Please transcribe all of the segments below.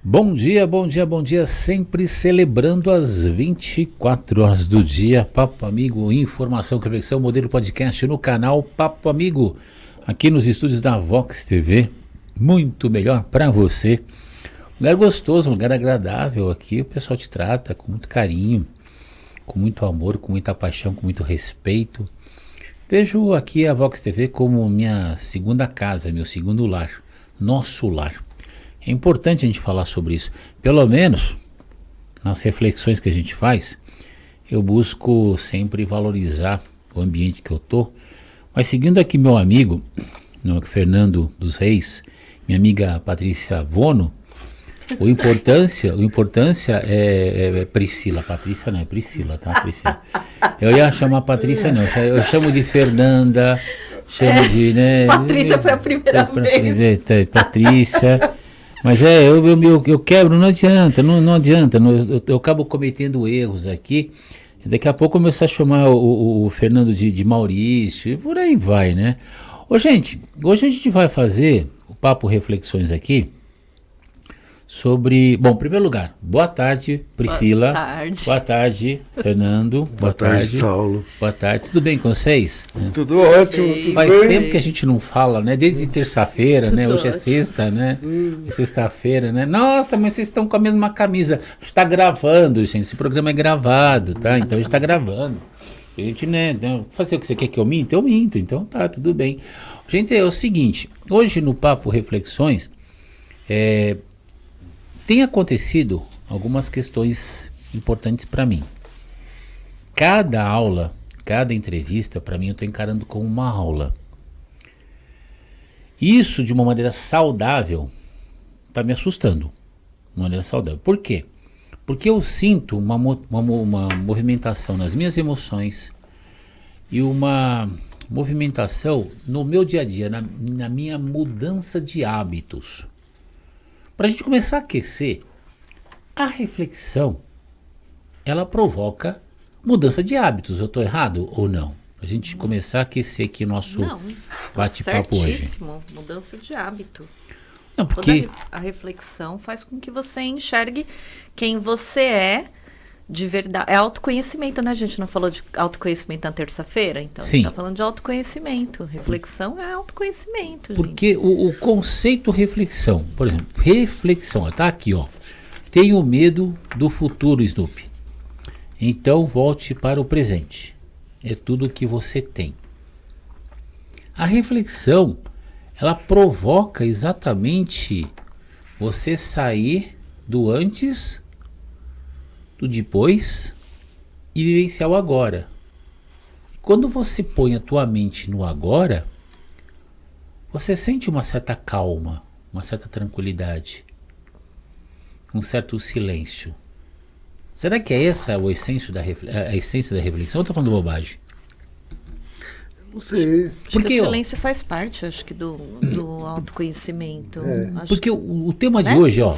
Bom dia, bom dia, bom dia, sempre celebrando as 24 horas do dia. Papo Amigo, informação, reflexão, modelo podcast no canal Papo Amigo, aqui nos estúdios da Vox TV, muito melhor para você. Lugar gostoso, lugar agradável aqui, o pessoal te trata com muito carinho, com muito amor, com muita paixão, com muito respeito. Vejo aqui a Vox TV como minha segunda casa, meu segundo lar, nosso lar. É importante a gente falar sobre isso. Pelo menos, nas reflexões que a gente faz, eu busco sempre valorizar o ambiente que eu tô. Mas seguindo aqui meu amigo, Fernando dos Reis, minha amiga Patrícia Vono, o importância é Priscila. Patrícia não, é Priscila, tá? Priscila. Eu ia chamar Patrícia não, eu chamo de Fernanda, chamo de... né, Patrícia foi a primeira vez. Patrícia... Mas eu quebro, não adianta, eu acabo cometendo erros aqui, daqui a pouco começar a chamar o Fernando de Maurício, e por aí vai, né? Gente, hoje a gente vai fazer o Papo Reflexões aqui sobre... Bom, em primeiro lugar, boa tarde, Priscila. Boa tarde. Boa tarde, Fernando. Boa tarde, Saulo. Boa tarde, tudo bem com vocês? Tudo ótimo, tudo Faz bem? tempo que a gente não fala, né? Desde terça-feira, né? Hoje é ótimo. sexta, né? É sexta-feira, né? Nossa, mas vocês estão com a mesma camisa. A gente tá gravando, gente. Esse programa é gravado, tá? Então a gente tá gravando. A gente, né? Fazer o que você quer que eu minta? Eu minto. Então tá, tudo bem. Gente, é o seguinte. Hoje no Papo Reflexões, tem acontecido algumas questões importantes para mim. Cada aula, cada entrevista, para mim, eu estou encarando como uma aula. Isso, de uma maneira saudável, está me assustando. De uma maneira saudável. Por quê? Porque eu sinto uma movimentação nas minhas emoções e uma movimentação no meu dia a dia, na minha mudança de hábitos. Para a gente começar a aquecer, a reflexão, ela provoca mudança de hábitos. Eu estou errado ou não? Para a gente começar a aquecer aqui nosso bate-papo hoje. Certíssimo, mudança de hábito. Não, porque... Toda a reflexão faz com que você enxergue quem você é de verdade. É autoconhecimento, né? A gente não falou de autoconhecimento na terça-feira? Então, Sim. a gente está falando de autoconhecimento. Reflexão é autoconhecimento, Porque gente. o conceito reflexão, por exemplo, reflexão, tá aqui, ó. Tenho medo do futuro, Snoopy. Então volte para o presente. É tudo o que você tem. A reflexão, ela provoca exatamente você sair do antes, do depois e vivenciar o agora. Quando você põe a tua mente no agora, você sente uma certa calma, uma certa tranquilidade, um certo silêncio. Será que é essa a essência da reflexão? Ou estou falando bobagem? Não sei. Acho Porque, que o ó, silêncio faz parte, acho que, do autoconhecimento. Acho Porque o tema de né? hoje, ó,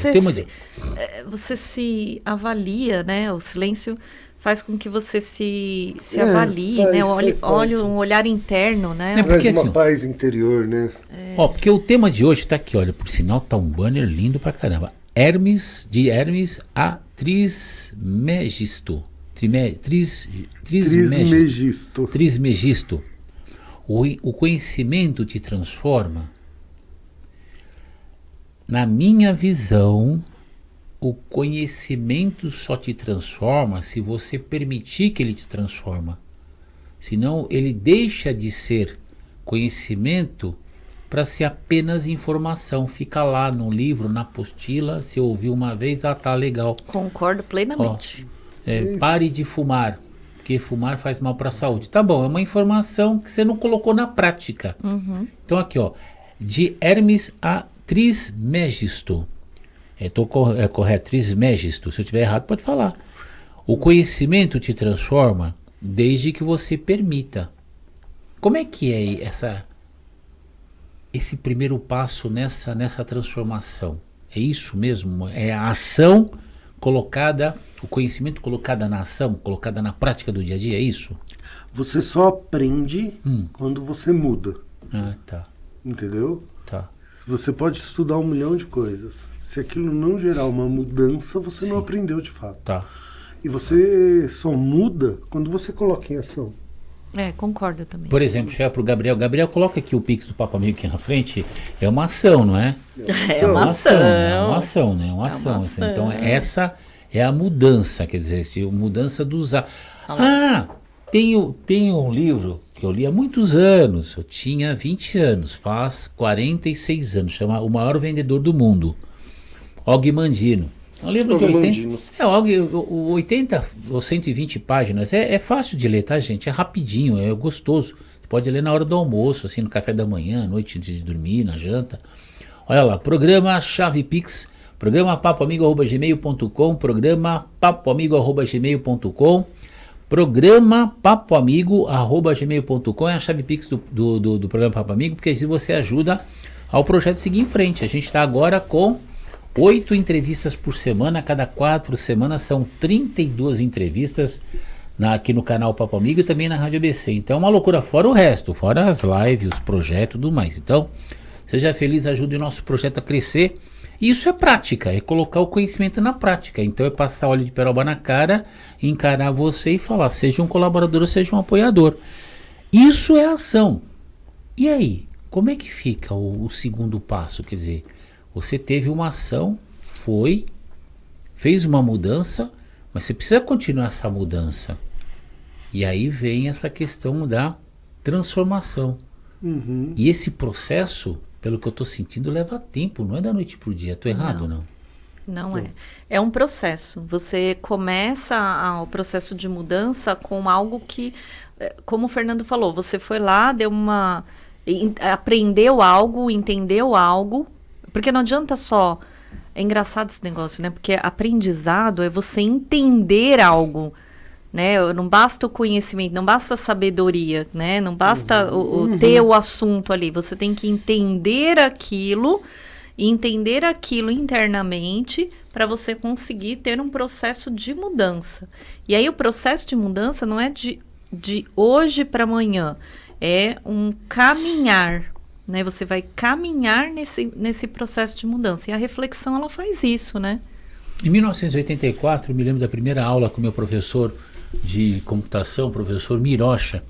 Você se avalia, né? O silêncio faz com que você se É, avalie, faz- né? faz Olhe parte. um olhar interno, né? É, Traz porque uma assim, paz interior, né? porque o tema de hoje tá aqui, olha, por sinal tá um banner lindo pra caramba. Hermes a Trismegisto. Trismegisto. Trismegisto. O conhecimento te transforma. Na minha visão, o conhecimento só te transforma se você permitir que ele te transforma. Senão ele deixa de ser conhecimento para ser apenas informação. Fica lá no livro, na apostila, se ouviu uma vez, tá legal. Concordo plenamente. Pare de fumar, porque fumar faz mal para a saúde. Tá bom, é uma informação que você não colocou na prática. Então aqui, ó, de Hermes a Trismegisto. É correto, Trismegisto. Se eu estiver errado, pode falar. O conhecimento te transforma desde que você permita. Como é que é esse primeiro passo nessa transformação? É isso mesmo? É a ação colocada, o conhecimento colocado na ação, colocada na prática do dia a dia, é isso? Você só aprende quando você muda. Ah, tá. Entendeu? Tá. Você pode estudar 1 milhão de coisas. Se aquilo não gerar uma mudança, você não aprendeu de fato. Tá. E você só muda quando você coloca em ação. Concordo também. Por exemplo, chegar pro Gabriel. Gabriel, coloca aqui o Pix do Papo Amigo aqui na frente. É uma ação, não é? É uma ação. É uma ação, né? Uma ação. uma Assim. ação. Então, essa é a mudança, quer dizer, mudança dos... Tem um livro que eu li há muitos anos. Eu tinha 20 anos, faz 46 anos. Chama O Maior Vendedor do Mundo. Og Mandino. É um livro de 80 ou 120 páginas. É fácil de ler, tá, gente? É rapidinho, é gostoso. Você pode ler na hora do almoço, assim, no café da manhã, à noite antes de dormir, na janta. Olha lá, programa Chave Pix, programa papoamigo@gmail.com, programa papoamigo@gmail.com, programa papoamigo@gmail.com é a chave Pix do programa Papo Amigo, porque assim você ajuda ao projeto seguir em frente. A gente está agora com 8 entrevistas por semana, a cada 4 semanas são 32 entrevistas aqui no canal Papo Amigo e também na Rádio ABC. Então é uma loucura, fora o resto, fora as lives, os projetos e tudo mais. Então, seja feliz, ajude o nosso projeto a crescer. Isso é prática, é colocar o conhecimento na prática. Então é passar óleo de peroba na cara, encarar você e falar, seja um colaborador ou seja um apoiador. Isso é ação. E aí, como é que fica o segundo passo? Quer dizer, você teve uma ação, fez uma mudança, mas você precisa continuar essa mudança. E aí vem essa questão da transformação. Uhum. E esse processo, pelo que eu estou sentindo, leva tempo, não é da noite para o dia. Estou errado, não? Não é. É um processo. Você começa o processo de mudança com algo que, como o Fernando falou, você foi lá, aprendeu algo, entendeu algo, porque não adianta só... É engraçado esse negócio, né? Porque aprendizado é você entender algo, né? Não basta o conhecimento, não basta a sabedoria, né? Não basta ter o assunto ali. Você tem que entender aquilo internamente para você conseguir ter um processo de mudança. E aí o processo de mudança não é de hoje para amanhã, é um caminhar, né? Você vai caminhar nesse processo de mudança. E a reflexão, ela faz isso, né? Em 1984, eu me lembro da primeira aula com o meu professor de computação, professor Mirocha.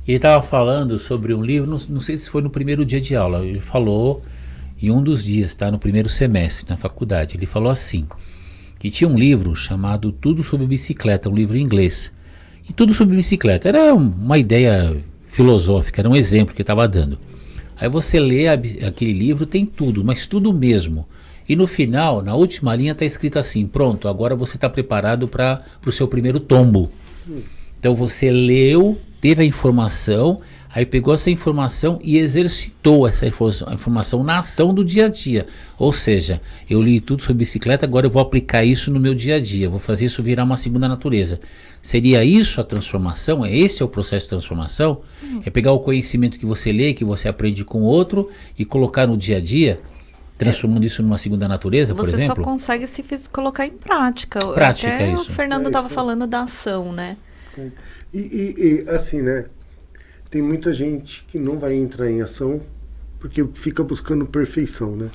Ele estava falando sobre um livro, não sei se foi no primeiro dia de aula, ele falou em um dos dias, tá? No primeiro semestre, na faculdade. Ele falou assim, que tinha um livro chamado Tudo sobre Bicicleta, um livro em inglês. E Tudo sobre Bicicleta era uma ideia filosófica, era um exemplo que ele estava dando. Aí você lê aquele livro, tem tudo, mas tudo mesmo. E no final, na última linha, está escrito assim, pronto, agora você está preparado para o seu primeiro tombo. Então você leu, teve a informação, aí pegou essa informação e exercitou essa informação na ação do dia a dia. Ou seja, eu li tudo sobre bicicleta, agora eu vou aplicar isso no meu dia a dia, vou fazer isso virar uma segunda natureza. Seria isso a transformação? Esse é o processo de transformação? É pegar o conhecimento que você lê, que você aprende com o outro e colocar no dia a dia, transformando isso numa segunda natureza, por exemplo? Você só consegue se colocar em prática. Prática, até isso. O Fernando estava falando da ação, né? E assim, né? Tem muita gente que não vai entrar em ação porque fica buscando perfeição, né?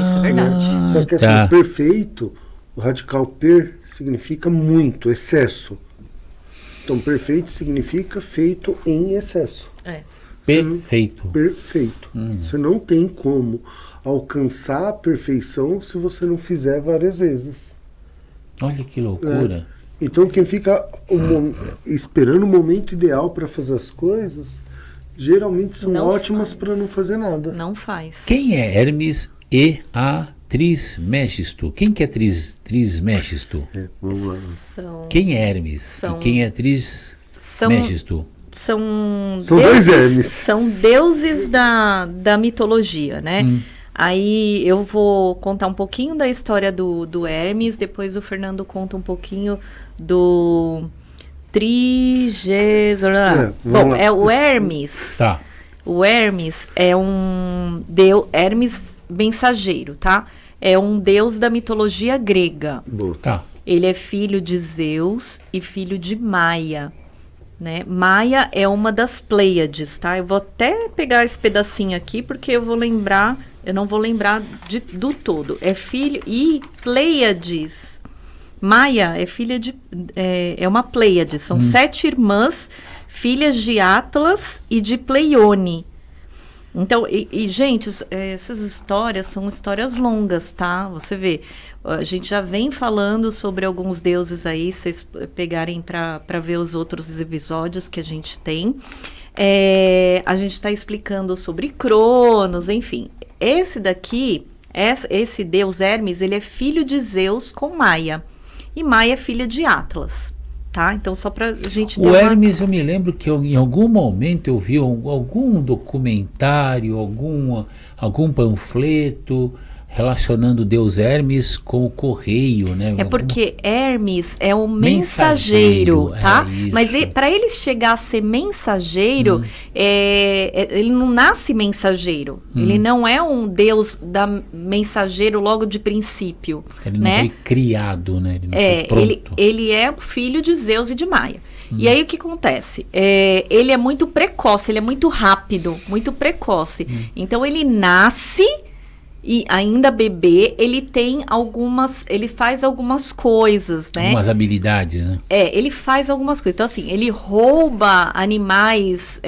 Isso é verdade. Só que assim, perfeito, o radical per significa muito, excesso. Então, perfeito significa feito em excesso. Perfeito. Perfeito. Você não tem como alcançar a perfeição se você não fizer várias vezes. Olha que loucura. Então, quem fica esperando o momento ideal para fazer as coisas, geralmente são ótimas para não fazer nada. Não faz. Quem é Hermes e a Trismegisto? Quem que é Trismegisto? Quem é Hermes? E quem é Trismegisto? São dois Hermes. São deuses da mitologia, né? Aí eu vou contar um pouquinho da história do Hermes, depois o Fernando conta um pouquinho do Bom, é o Hermes. Tá. O Hermes é um deus, Hermes mensageiro, tá? É um deus da mitologia grega. Tá. Ele é filho de Zeus e filho de Maia. né? Maia é uma das Pleiades, tá? Eu vou até pegar esse pedacinho aqui, porque eu não vou lembrar do todo. É filho e Pleiades. Maia é filha de... É uma Pleiade. São 7 irmãs, filhas de Atlas e de Pleione. Então, gente, essas histórias são histórias longas, tá? Você vê, a gente já vem falando sobre alguns deuses aí, se vocês pegarem para ver os outros episódios que a gente tem. A gente está explicando sobre Cronos, enfim. Esse daqui, esse deus Hermes, ele é filho de Zeus com Maia. E Maia é filha de Atlas. Tá? Então, só para a gente ter Hermes, eu me lembro que em algum momento eu vi algum documentário, algum panfleto relacionando o deus Hermes com o correio, né? Porque Hermes é um mensageiro, tá? Mas para ele chegar a ser mensageiro, ele não nasce mensageiro. Ele não é um deus mensageiro logo de princípio. Ele não foi criado, né? Ele não foi pronto. Ele é o filho de Zeus e de Maia. E aí o que acontece? Ele é muito precoce, ele é muito rápido, muito precoce. Então ele nasce... E ainda bebê, ele faz algumas coisas, né? Algumas habilidades, né? Ele faz algumas coisas. Então, assim, ele rouba animais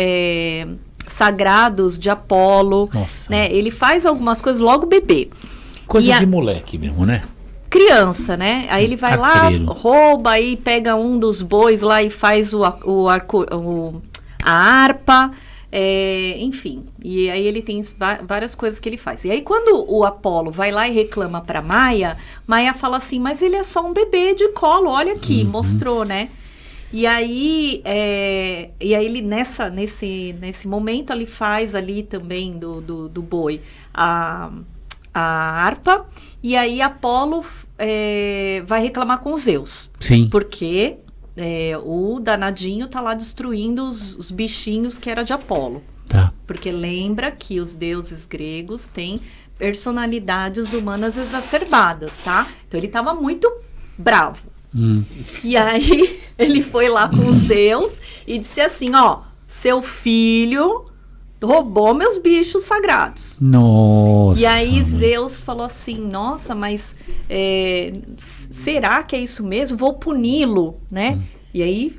sagrados de Apolo. Nossa. Né? Ele faz algumas coisas logo bebê. Coisa de moleque mesmo, né? Criança, né? Aí ele vai lá, rouba, aí pega um dos bois lá e faz a harpa. Enfim, e aí ele tem várias coisas que ele faz. E aí quando o Apolo vai lá e reclama pra Maia, Maia fala assim, mas ele é só um bebê de colo, olha aqui, mostrou, né? E aí ele nesse momento ele faz ali também do boi a harpa, e aí Apolo vai reclamar com Zeus. Sim. Porque... o danadinho tá lá destruindo os bichinhos que era de Apolo. Tá. Porque lembra que os deuses gregos têm personalidades humanas exacerbadas, tá? Então ele tava muito bravo. E aí ele foi lá com Zeus e disse assim, ó, seu filho roubou meus bichos sagrados. Nossa. E aí Zeus falou assim, nossa, mas será que é isso mesmo? Vou puni-lo, né? E aí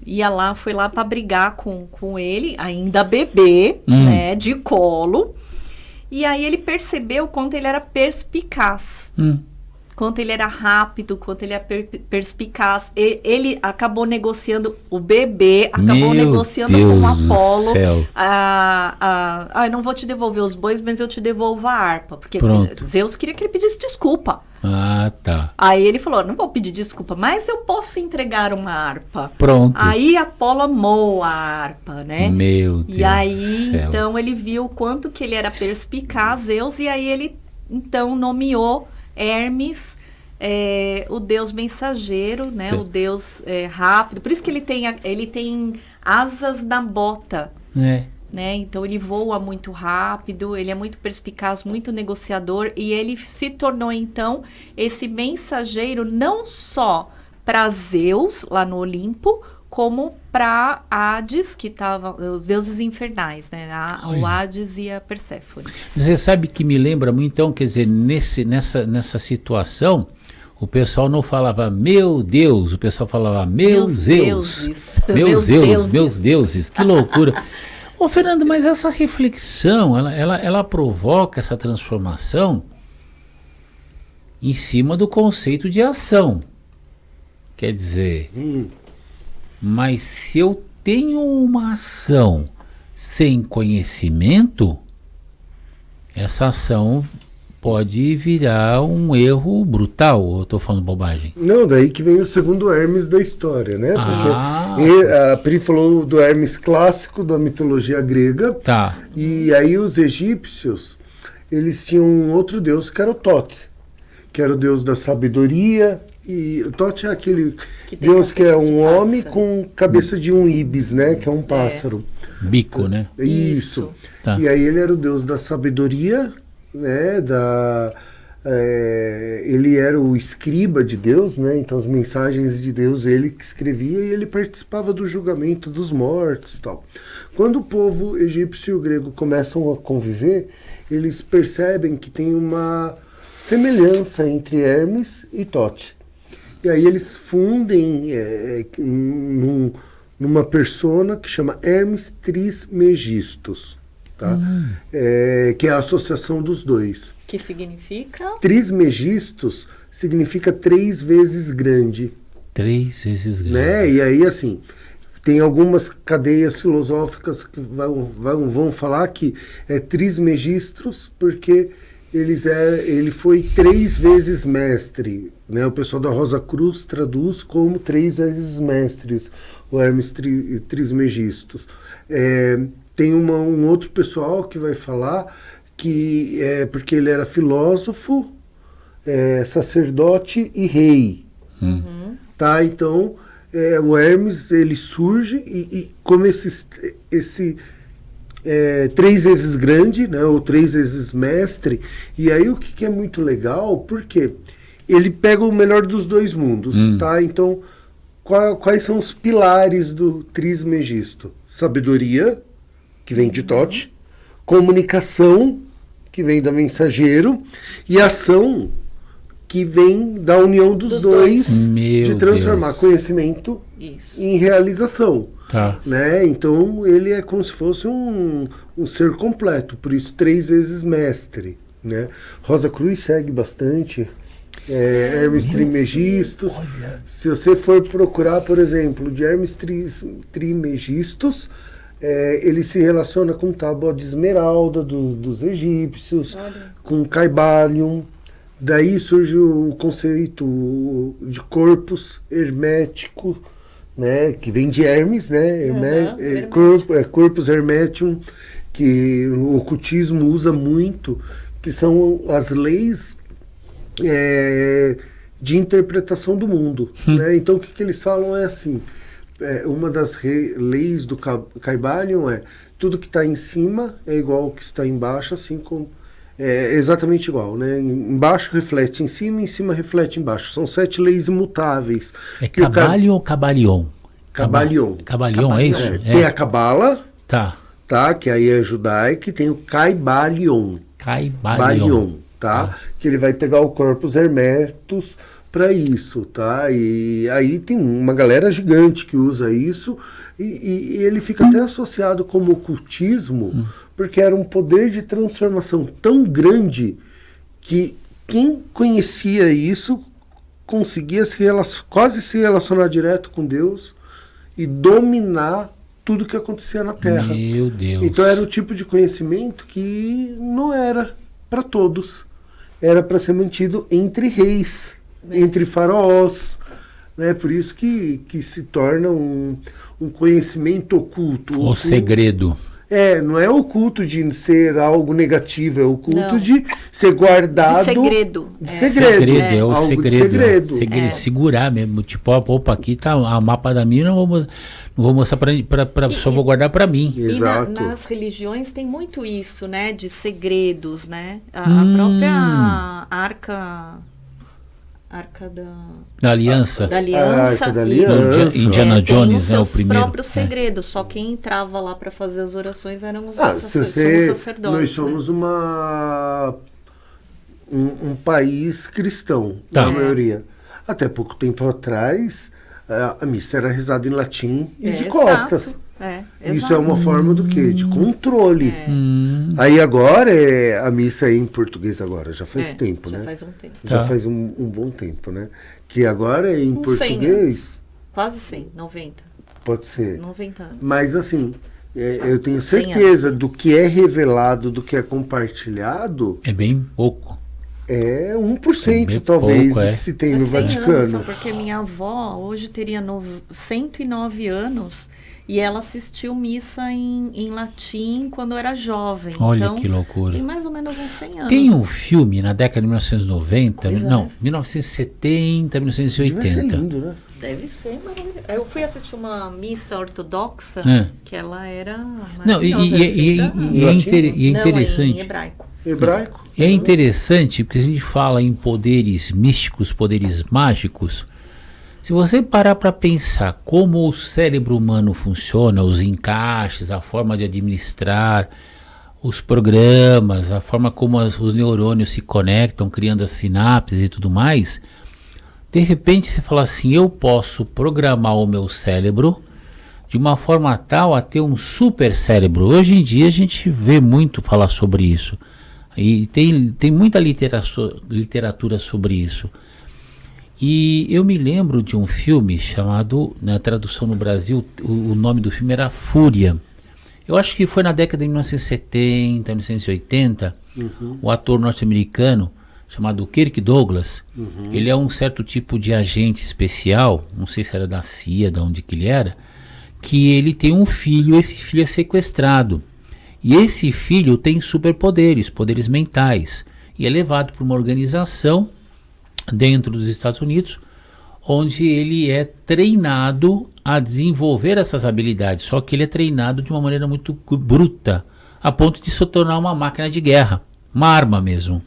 foi lá para brigar com ele, ainda bebê, né, de colo. E aí ele percebeu quanto ele era perspicaz. Quanto ele era rápido, quanto ele era perspicaz. Ele acabou negociando, o bebê acabou negociando com o Apolo. Eu não vou te devolver os bois, mas eu te devolvo a harpa. Porque Zeus queria que ele pedisse desculpa. Ah, tá. Aí ele falou, não vou pedir desculpa, mas eu posso entregar uma harpa. Pronto. Aí Apolo amou a harpa, né? Meu Deus. E aí, então, ele viu o quanto que ele era perspicaz, Zeus, e aí ele, então, nomeou Hermes, o deus mensageiro, né? O deus rápido. Por isso que ele tem asas na bota. Né? Então ele voa muito rápido, ele é muito perspicaz, muito negociador, e ele se tornou então esse mensageiro não só para Zeus lá no Olimpo, como para Hades, que estavam os deuses infernais, né? O Hades e a Perséfone. Você sabe que me lembra muito, então, quer dizer, nessa situação, o pessoal não falava meu Deus, o pessoal falava meus Zeus. Meus deuses, que loucura. Ô Fernando, mas essa reflexão, ela provoca essa transformação em cima do conceito de ação. Quer dizer, mas se eu tenho uma ação sem conhecimento, essa ação pode virar um erro brutal, ou eu estou falando bobagem? Não, daí que vem o segundo Hermes da história, né? Porque a Pri falou do Hermes clássico, da mitologia grega. Tá. E aí os egípcios, eles tinham um outro deus que era o Tote, que era o deus da sabedoria. E o Tote é aquele deus que é um homem com cabeça de um ibis, né? Que é um pássaro. Bico, né? Isso. Tá. E aí ele era o deus da sabedoria, né, ele era o escriba de Deus, né? Então as mensagens de Deus ele que escrevia e ele participava do julgamento dos mortos e tal. Quando o povo egípcio e o grego começam a conviver, eles percebem que tem uma semelhança entre Hermes e Thoth. E aí eles fundem numa persona que chama Hermes Trismegistus, tá? Que é a associação dos dois. Que significa? Trismegistus significa 3 vezes grande. 3 vezes grande. Né? E aí, assim, tem algumas cadeias filosóficas que vão falar que é Trismegistus porque ele foi 3 vezes mestre. Né? O pessoal da Rosa Cruz traduz como 3 vezes mestres, o Hermes Trismegistus. Tem um outro pessoal que vai falar que é porque ele era filósofo, sacerdote e rei. Tá? Então, o Hermes ele surge e como esse 3 vezes grande, né, ou 3 vezes mestre, e aí o que é muito legal, porque ele pega o melhor dos 2 mundos, tá? Então, quais são os pilares do Trismegisto? Sabedoria, que vem de Thoth, comunicação, que vem da Mensageiro, e ação, que vem da união dos dois, de transformar conhecimento em realização. Tá. Né? Então ele é como se fosse um ser completo, por isso 3 vezes mestre. Né? Rosa Cruz segue bastante Hermes Trismegistus. Se você for procurar, por exemplo, de Hermes Trismegistus, ele se relaciona com tábua de esmeralda dos egípcios, com Caibalion. Daí surge o conceito de corpus hermético, né, que vem de Hermes, né, corpus hermetium, que o ocultismo usa muito, que são as leis de interpretação do mundo. Né? Então o que eles falam é assim, uma das leis do Caibalion é tudo que está em cima é igual ao que está embaixo, assim como exatamente igual, né? Embaixo reflete em cima reflete embaixo. São 7 leis imutáveis. É Cabalion ou Cabalion? Cabalion. Cabalion, é isso? Tem a Cabala, tá, que aí é judaica, e tem o Caibalion. Caibalion. Tá? Que ele vai pegar o corpus hermetus para isso, tá? E aí tem uma galera gigante que usa isso e ele fica até associado como ocultismo, porque era um poder de transformação tão grande que quem conhecia isso conseguia quase se relacionar direto com Deus e dominar tudo que acontecia na Terra. Meu Deus. Então era o tipo de conhecimento que não era para todos. Era para ser mantido entre reis, entre faraós, né? Por isso que se torna um conhecimento oculto. O segredo. Não é oculto de ser algo negativo, é oculto de ser guardado. De segredo. De segredo. É o algo segredo. De segredo. Segurar mesmo. Tipo, opa, aqui tá o mapa da minha, não vou mostrar só vou guardar para mim. Exato. E nas religiões tem muito isso, né? De segredos, né? A própria Arca da Aliança. Da Aliança. Arca da Aliança. Indiana Jones, né? O primeiro. Os próprios segredos. Só quem entrava lá para fazer as orações eram os sacerdotes. Nós somos um país cristão, na maioria. Até pouco tempo atrás, a missa era rezada em latim e de costas. Isso é uma forma do quê? De controle. Aí agora a missa é em português agora, já faz tempo, né? Já faz um tempo. Já faz um bom tempo, né? Que agora é em português. Quase 100, 90. Pode ser. 90 anos. Mas assim, eu tenho certeza do que é revelado, do que é compartilhado. É bem pouco. É 1% talvez pouco, do que se tem no Vaticano. Porque minha avó hoje teria 109 anos e ela assistiu missa em latim quando era jovem. Olha então, que loucura. Tem mais ou menos uns 100 anos. Tem um filme na década de 1990, Pois não, 1970, 1980. Deve ser lindo, né? Deve ser maravilhoso. Eu fui assistir uma missa ortodoxa que ela era não, e é interessante. Não, em hebraico. hebraico. E é interessante, porque a gente fala em poderes místicos, poderes mágicos. Se você parar para pensar como o cérebro humano funciona, os encaixes, a forma de administrar, os programas, a forma como os neurônios se conectam, criando as sinapses e tudo mais, de repente você fala assim, eu posso programar o meu cérebro de uma forma tal a ter um super cérebro. Hoje em dia a gente vê muito falar sobre isso. E tem muita literatura sobre isso. E eu me lembro de um filme chamado, na tradução no Brasil, o nome do filme era Fúria. Eu acho que foi na década de 1970, 1980, o ator norte-americano chamado Kirk Douglas, ele é um certo tipo de agente especial, não sei se era da CIA, de onde que ele era, que ele tem um filho, esse filho é sequestrado. E esse filho tem superpoderes, poderes mentais, e é levado para uma organização dentro dos Estados Unidos, onde ele é treinado a desenvolver essas habilidades, só que ele é treinado de uma maneira muito bruta, a ponto de se tornar uma máquina de guerra, uma arma mesmo.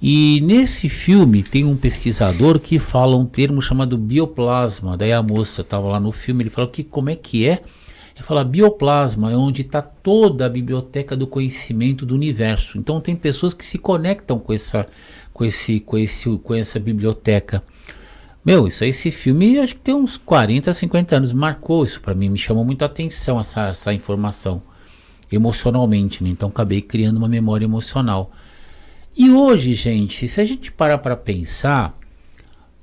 E nesse filme tem um pesquisador que fala um termo chamado bioplasma. Daí a moça estava lá no filme, ele falou que como é que é? Ele fala, bioplasma é onde está toda a biblioteca do conhecimento do universo. Então tem pessoas que se conectam com essa biblioteca. Esse filme acho que tem uns 40, 50 anos, marcou isso para mim, me chamou muito a atenção essa informação, emocionalmente, né? Então acabei criando uma memória emocional. E hoje, gente, se a gente parar para pensar,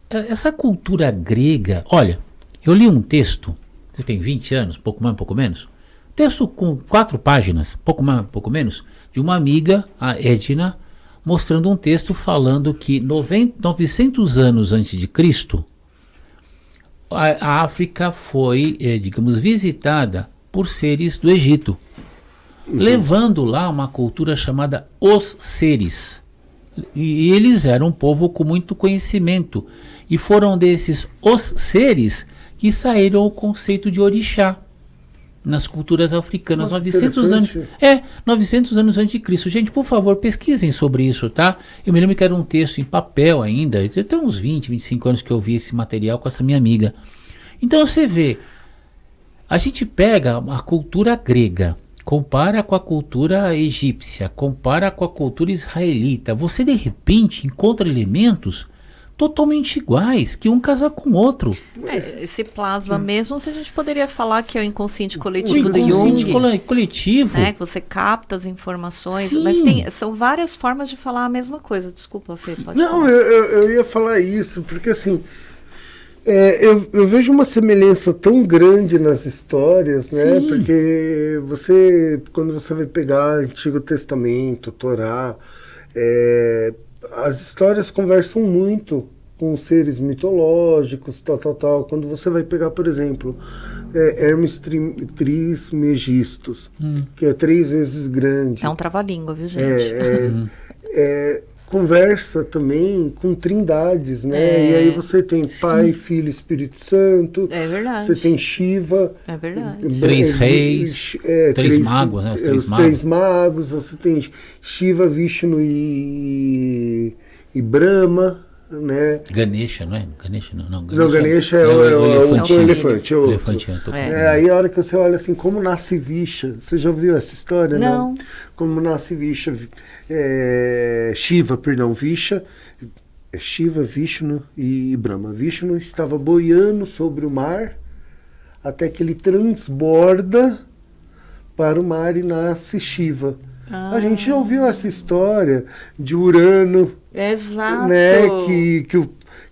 essa cultura grega, olha, eu li um texto que tem 20 anos, pouco mais, pouco menos, texto com 4 páginas, pouco mais, pouco menos, de uma amiga, a Edna, mostrando um texto falando que 900 anos antes de Cristo, a África foi, digamos, visitada por seres do Egito, levando lá uma cultura chamada os seres. E eles eram um povo com muito conhecimento. E foram desses os seres que saíram o conceito de orixá nas culturas africanas. 900 anos. 900 anos antes de Cristo. Gente, por favor, pesquisem sobre isso, tá? Eu me lembro que era um texto em papel ainda. Tem uns 20, 25 anos que eu vi esse material com essa minha amiga. Então você vê, a gente pega a cultura grega, compara com a cultura egípcia, compara com a cultura israelita. Você de repente encontra elementos totalmente iguais, que um casa com o outro. Esse plasma mesmo, se a gente poderia falar que é o inconsciente coletivo do inconsciente Jung. coletivo. Né, que você capta as informações, Sim. mas são várias formas de falar a mesma coisa. Desculpa, Fê, pode Não, falar. eu ia falar isso, porque assim, eu vejo uma semelhança tão grande nas histórias, né? Sim. Porque quando você vai pegar Antigo Testamento, Torá, as histórias conversam muito com seres mitológicos, tal. Quando você vai pegar, por exemplo, Hermes Trismegistus, que é 3 vezes grande. É um trava-língua, viu, gente? Conversa também com trindades, né? E aí você tem Pai, Filho e Espírito Santo. É verdade. Você tem Shiva. É verdade. 3 reis, 3 magos, né? Os 3 magos. Você tem Shiva, Vishnu e Brahma, né? Ganesha, não é? Ganesha não. Ganesha é o elefante. É outro. Aí a hora que você olha assim, como nasce Visha, você já ouviu essa história? Não. Como nasce Visha, Shiva, Vishnu e Brahma. Vishnu estava boiando sobre o mar, até que ele transborda para o mar e nasce Shiva. A gente já ouviu essa história de Urano, Exato. né?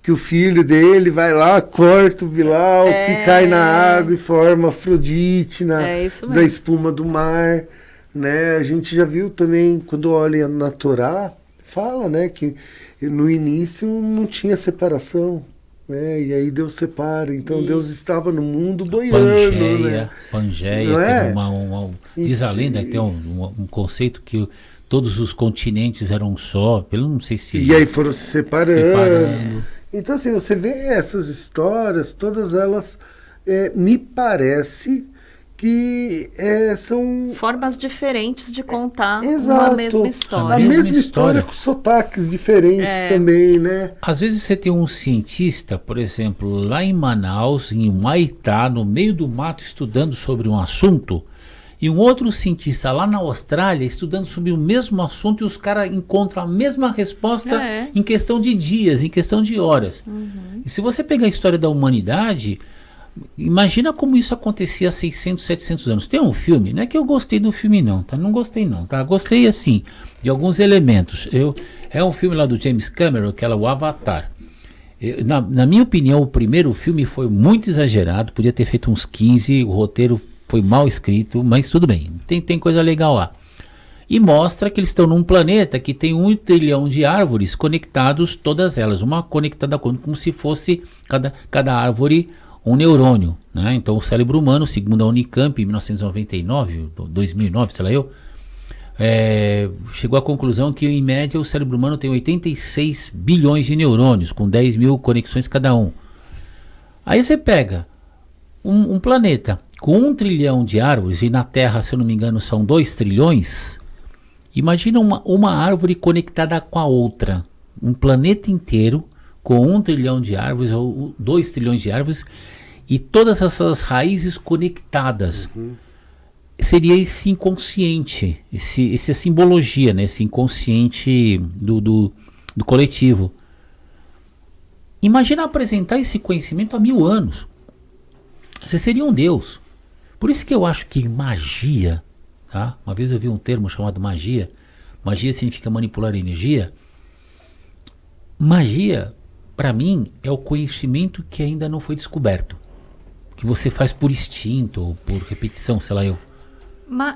Que o filho dele vai lá, corta o Bilal, que cai na água e forma Afrodite da espuma do mar, né? A gente já viu também, quando olha na Torá, fala, né, que no início não tinha separação, né? E aí Deus separa, então isso. Deus estava no mundo boiando, né? Pangeia, diz a lenda que tem um conceito que todos os continentes eram só, pelo não sei se... E aí foram se separando. Então assim, você vê essas histórias, todas elas, me parece que são... Formas diferentes de contar Exato. uma mesma história. A mesma história com sotaques diferentes também, né? Às vezes você tem um cientista, por exemplo, lá em Manaus, em Humaitá, no meio do mato, estudando sobre um assunto, e um outro cientista lá na Austrália estudando sobre o mesmo assunto, e os caras encontram a mesma resposta em questão de dias, em questão de horas. E se você pegar a história da humanidade, imagina como isso acontecia há 600, 700 anos. Tem um filme, não é que eu gostei do filme não, tá? Não gostei não, tá? Gostei assim, de alguns elementos. É um filme lá do James Cameron, que é o Avatar. Na minha opinião, o primeiro filme foi muito exagerado, podia ter feito uns 15, o roteiro foi mal escrito, mas tudo bem, tem coisa legal lá. E mostra que eles estão num planeta que tem 1 trilhão de árvores conectados, todas elas, uma conectada como se fosse cada árvore um neurônio, né? Então o cérebro humano, segundo a Unicamp, em 1999, 2009, sei lá chegou à conclusão que em média o cérebro humano tem 86 bilhões de neurônios, com 10 mil conexões cada um. Aí você pega um planeta com 1 trilhão de árvores, e na Terra, se eu não me engano, são 2 trilhões, imagina uma árvore conectada com a outra, um planeta inteiro com 1 trilhão de árvores, ou 2 trilhões de árvores, e todas essas raízes conectadas. Seria esse inconsciente, essa simbologia, né? Esse inconsciente do coletivo. Imagina apresentar esse conhecimento há 1000 anos. Você seria um deus. Por isso que eu acho que magia, tá? Uma vez eu vi um termo chamado magia. Magia significa manipular energia. Magia, para mim, é o conhecimento que ainda não foi descoberto. Que você faz por instinto ou por repetição, sei lá eu.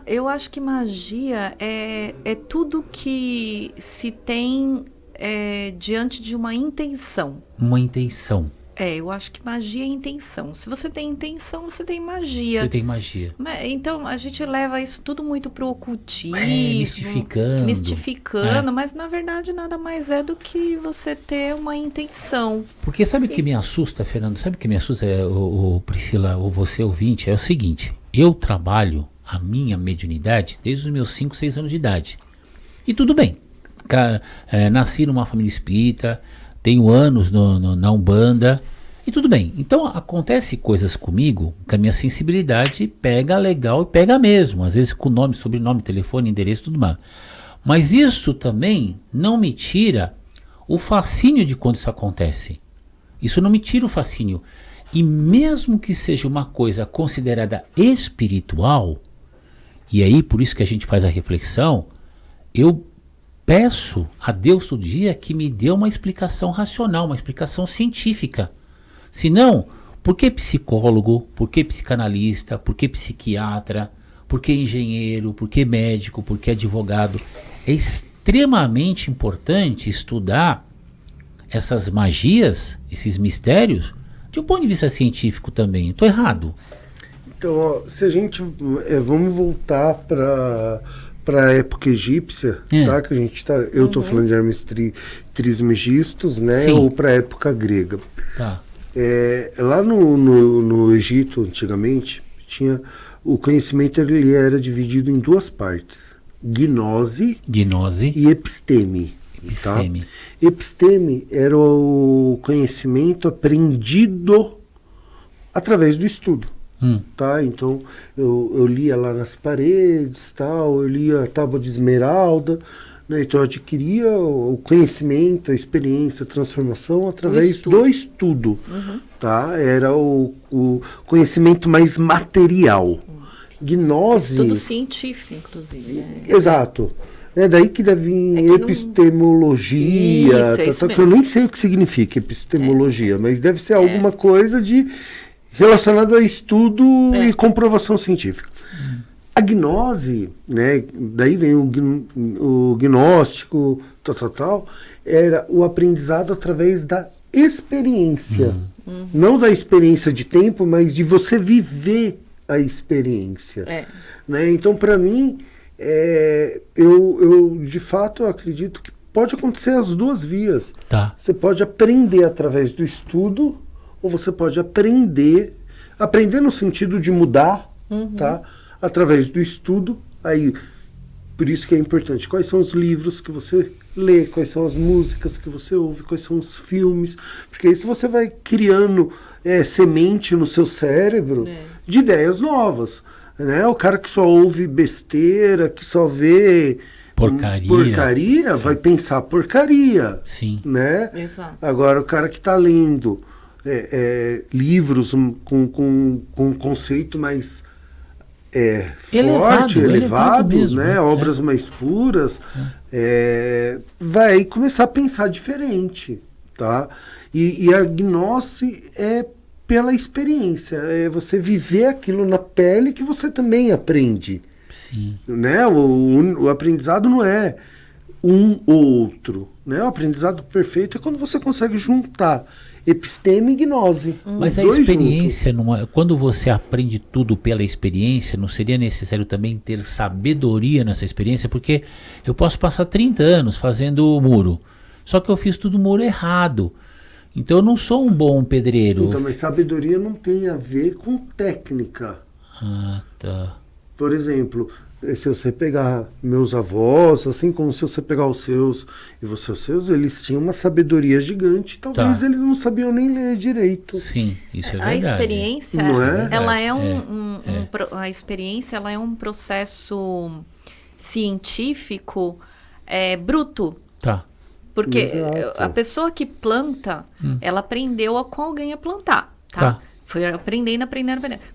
Eu acho que magia é tudo que se tem diante de uma intenção. Uma intenção. Eu acho que magia é intenção. Se você tem intenção, você tem magia. Você tem magia. Então, a gente leva isso tudo muito pro ocultismo. Mistificando. Mas na verdade nada mais é do que você ter uma intenção. Porque sabe o que me assusta, Fernando? Sabe o que me assusta, Priscila, ou você ouvinte? É o seguinte, eu trabalho a minha mediunidade desde os meus 5, 6 anos de idade. E tudo bem. Nasci numa família espírita, tenho anos na Umbanda, e tudo bem. Então acontece coisas comigo que a minha sensibilidade pega legal e pega mesmo. Às vezes com nome, sobrenome, telefone, endereço, tudo mais. Mas isso também não me tira o fascínio de quando isso acontece. Isso não me tira o fascínio. E mesmo que seja uma coisa considerada espiritual, e aí por isso que a gente faz a reflexão, eu peço a Deus todo dia que me dê uma explicação racional, uma explicação científica. Se não, por que psicólogo, por que psicanalista, por que psiquiatra, por que engenheiro, por que médico, por que advogado? É extremamente importante estudar essas magias, esses mistérios, de um ponto de vista científico também. Estou errado? Então, ó, se a gente... vamos voltar para a época egípcia, tá? Que a gente tá, eu estou falando de Hermes Trismegistus, né? Sim. Ou para a época grega. Tá. Lá no Egito, antigamente, tinha o conhecimento, ele era dividido em 2 partes: gnose e episteme. Episteme. Tá? Episteme era o conhecimento aprendido através do estudo. Tá? Então eu lia lá nas paredes, tal, eu lia a tábua de esmeralda, né? Então eu adquiria o conhecimento, a experiência, a transformação através do estudo. Tá? Era o conhecimento mais material. Gnose... Tudo científico, inclusive. Né? Exato. É daí que deve vir epistemologia, que eu nem sei o que significa epistemologia, mas deve ser alguma coisa relacionada a estudo e comprovação científica. A gnose, né, daí vem o gnóstico, era o aprendizado através da experiência. Não da experiência de tempo, mas de você viver a experiência. Né? Então, para mim, eu de fato acredito que pode acontecer as 2 vias. Tá. Você pode aprender através do estudo, ou você pode aprender no sentido de mudar, tá? Através do estudo, aí, por isso que é importante, quais são os livros que você lê, quais são as músicas que você ouve, quais são os filmes, porque isso você vai criando semente no seu cérebro de ideias novas, né? O cara que só ouve besteira, que só vê porcaria vai pensar porcaria. Sim. Né? Exato. Agora, o cara que está lendo livros com um conceito mais forte, elevado mesmo, né? Obras mais puras, vai começar a pensar diferente. Tá? E a gnose é pela experiência, é você viver aquilo na pele que você também aprende. Sim. Né? O aprendizado não é um ou outro. Né? O aprendizado perfeito é quando você consegue juntar episteme e gnose. Mas a experiência, quando você aprende tudo pela experiência, não seria necessário também ter sabedoria nessa experiência? Porque eu posso passar 30 anos fazendo muro, só que eu fiz tudo muro errado. Então eu não sou um bom pedreiro. Então, mas sabedoria não tem a ver com técnica. Ah, tá. Por exemplo, se você pegar meus avós, assim como se você pegar os seus e você os seus, eles tinham uma sabedoria gigante. Talvez eles não sabiam nem ler direito. Sim, isso é A verdade. experiência, Não é? ela a experiência, ela é um processo científico bruto. Tá. Porque Exato. a pessoa que planta, ela aprendeu com alguém a plantar, tá? Foi aprendendo.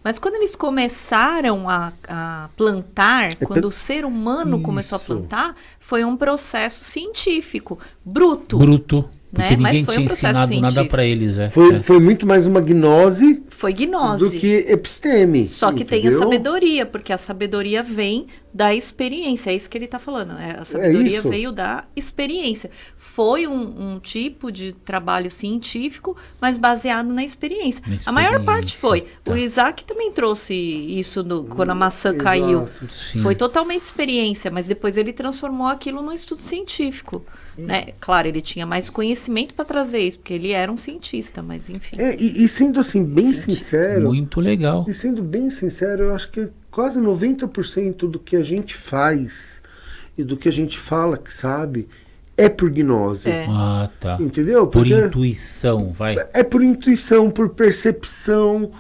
Mas quando eles começaram a plantar, quando o ser humano começou a plantar, foi um processo científico, bruto. Porque ninguém tinha ensinado nada para eles. Foi muito mais uma gnose, foi gnose do que episteme. Só que entendeu? tem a sabedoria, porque a sabedoria vem da experiência. É isso que ele está falando. A sabedoria veio da experiência. Foi um tipo de trabalho científico, mas baseado na experiência. A maior parte foi. Tá. O Isaac também trouxe isso quando a maçã caiu. Sim. Foi totalmente experiência, mas depois ele transformou aquilo num estudo científico. Né? Claro, ele tinha mais conhecimento para trazer isso, porque ele era um cientista, mas enfim. E sendo assim, bem sincero... Muito legal. E sendo bem sincero, eu acho que quase 90% do que a gente faz e do que a gente fala que sabe é por gnose. Ah, tá. Entendeu? Por intuição, vai. É por intuição, por percepção,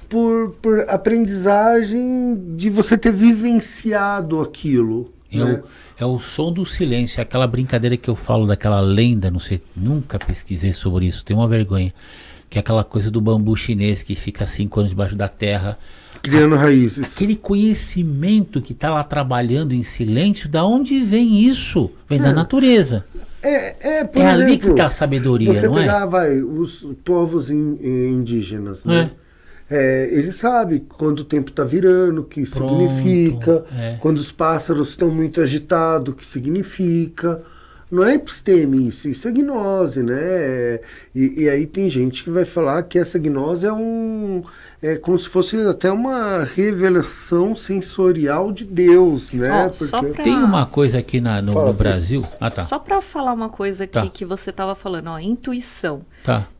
por aprendizagem de você ter vivenciado aquilo. Né? É o som do silêncio, aquela brincadeira que eu falo daquela lenda, não sei, nunca pesquisei sobre isso, tenho uma vergonha, que é aquela coisa do bambu chinês que fica 5 anos debaixo da terra. Criando raízes. Aquele conhecimento que está lá trabalhando em silêncio, da onde vem isso? Vem da natureza. Por exemplo, ali que está a sabedoria, você não pegar, os povos indígenas, né? Ele sabe quando o tempo está virando, o que significa, quando os pássaros estão muito agitados, o que significa. Não é episteme isso é gnose, né? E aí tem gente que vai falar que essa gnose é como se fosse até uma revelação sensorial de Deus, né? Tem uma coisa aqui no Brasil... Só para falar uma coisa aqui que você estava falando, intuição.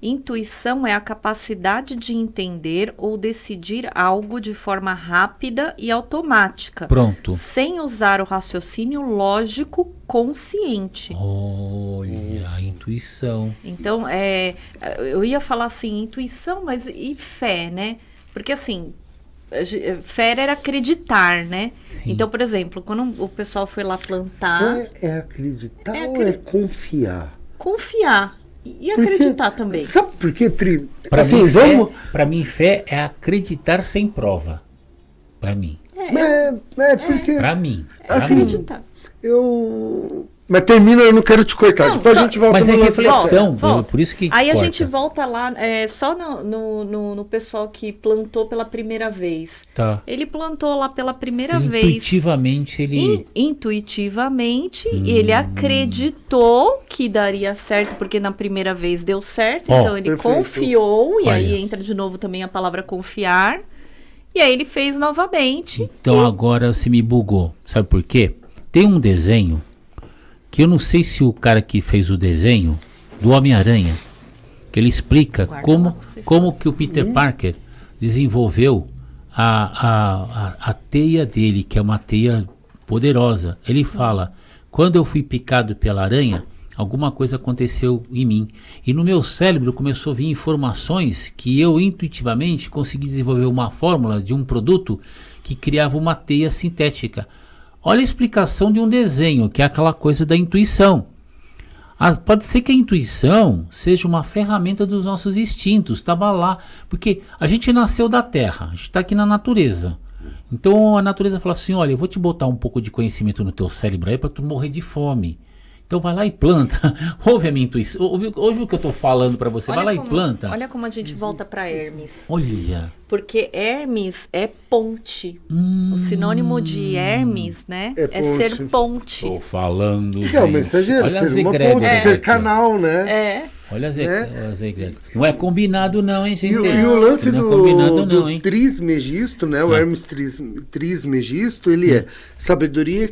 Intuição é a capacidade de entender ou decidir algo de forma rápida e automática. Pronto. Sem usar o raciocínio lógico consciente. Olha, a intuição. Então, eu ia falar assim, intuição, mas e fé, né? Porque assim, fé era acreditar, né? Sim. Então, por exemplo, quando o pessoal foi lá plantar... Fé é acreditar ou é confiar? Confiar. E acreditar também. Sabe por quê, Pri? Para mim, fé é acreditar sem prova. Para mim. Porque... Para mim. Assim, acreditar. Mas termina, eu não quero te cortar. Depois a gente volta. Mas é reflexão, por isso que aí corta. A gente volta lá, só no pessoal que plantou pela primeira vez. Tá. Ele plantou lá pela primeira vez. Intuitivamente, ele acreditou que daria certo, porque na primeira vez deu certo. Então ele confiou, e aí entra de novo também a palavra confiar. E aí ele fez novamente. Então agora você me bugou. Sabe por quê? Tem um desenho que eu não sei se o cara que fez o desenho do Homem-Aranha, que ele explica como que o Peter Parker desenvolveu a teia dele, que é uma teia poderosa, ele fala, quando eu fui picado pela aranha, alguma coisa aconteceu em mim. E no meu cérebro começou a vir informações que eu intuitivamente consegui desenvolver uma fórmula de um produto que criava uma teia sintética. Olha a explicação de um desenho, que é aquela coisa da intuição. Pode ser que a intuição seja uma ferramenta dos nossos instintos, estava lá, porque a gente nasceu da terra, a gente está aqui na natureza. Então a natureza fala assim, olha, eu vou te botar um pouco de conhecimento no teu cérebro aí para tu morrer de fome. Então vai lá e planta. Ouve a minha intuição. Ouve o que eu estou falando para você. Vai lá e planta. Olha como a gente volta para Hermes. Olha. Porque Hermes é ponte. O sinônimo de Hermes, né? É ser ponte. Estou falando. Que é o mensageiro, olha ser uma ponte, ser canal, né? É. Olha as egregores. Não é combinado não, hein, gente? E o lance não do, é combinado, não, do hein? Trismegisto, né? O Hermes Trismegisto, ele é sabedoria,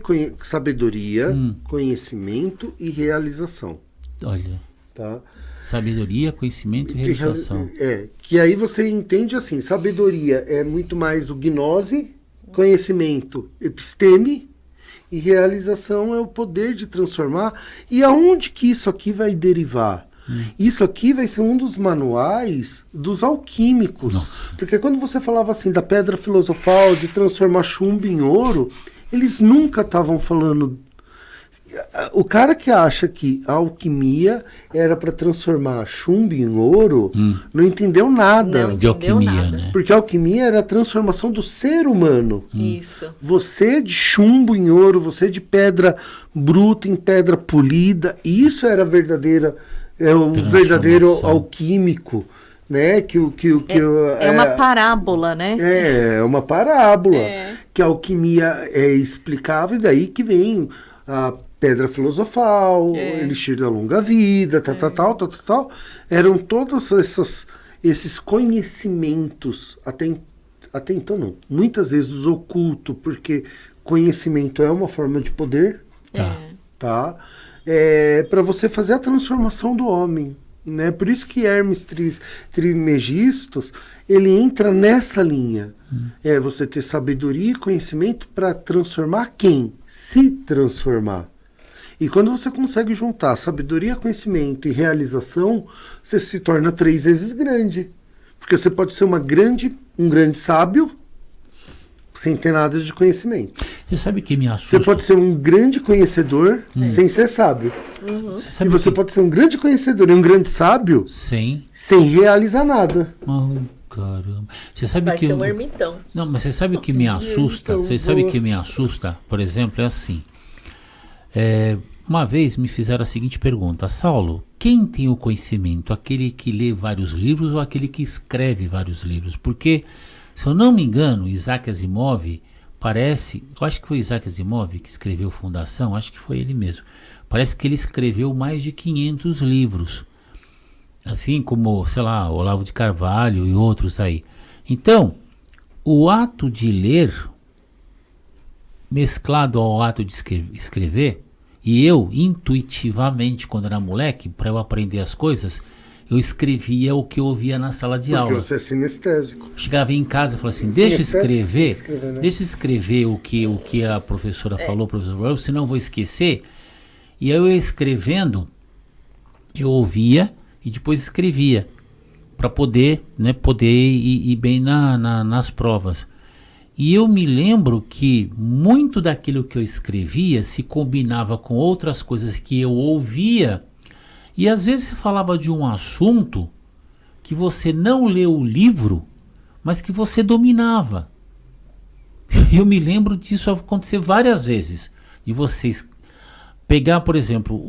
conhecimento e realização. Olha. Tá? Sabedoria, conhecimento e realização. Que aí você entende assim, sabedoria é muito mais o gnose, conhecimento, episteme, e realização é o poder de transformar. E aonde que isso aqui vai derivar? Isso aqui vai ser um dos manuais dos alquímicos. Nossa. Porque quando você falava assim da pedra filosofal, de transformar chumbo em ouro, eles nunca estavam falando... O cara que acha que a alquimia era para transformar chumbo em ouro, não entendeu nada. De alquimia, né? Porque a alquimia era a transformação do ser humano. Isso. Você de chumbo em ouro, você de pedra bruta em pedra polida, isso era o verdadeiro alquímico, né? É uma parábola, né? É uma parábola que a alquimia explicava, e daí que vem a pedra filosofal, elixir da longa vida, tal. Eram todos esses conhecimentos, até então não, muitas vezes oculto, porque conhecimento é uma forma de poder, tá? Para você fazer a transformação do homem, né? Por isso que Hermes Trismegistus, ele entra nessa linha. É você ter sabedoria e conhecimento para transformar quem? Se transformar. E quando você consegue juntar sabedoria, conhecimento e realização, você se torna 3 vezes grande. Porque você pode ser um grande sábio sem ter nada de conhecimento. Você sabe que me assusta? Você pode ser um grande conhecedor sem ser sábio. E você pode ser um grande conhecedor e um grande sábio sem realizar nada. Oh, caramba. Você sabe Vai que ser um ermitão. Não, mas você sabe o que me assusta? Você sabe o que me assusta? Por exemplo, é assim. Uma vez me fizeram a seguinte pergunta: Saulo, quem tem o conhecimento? Aquele que lê vários livros ou aquele que escreve vários livros? Porque, se eu não me engano, Isaac Asimov eu acho que foi Isaac Asimov que escreveu Fundação, acho que foi ele mesmo. Parece que ele escreveu mais de 500 livros. Assim como, sei lá, Olavo de Carvalho e outros aí. Então, o ato de ler, mesclado ao ato de escrever, e eu, intuitivamente, quando era moleque, para eu aprender as coisas, eu escrevia o que eu ouvia na sala de aula. Porque você é sinestésico. Chegava em casa e falava assim, deixa eu escrever o que a professora falou, professor, senão eu vou esquecer. E aí eu escrevendo, eu ouvia e depois escrevia, para poder ir bem nas provas. E eu me lembro que muito daquilo que eu escrevia se combinava com outras coisas que eu ouvia, e às vezes você falava de um assunto que você não leu o livro, mas que você dominava. Eu me lembro disso acontecer várias vezes, de vocês pegar, por exemplo,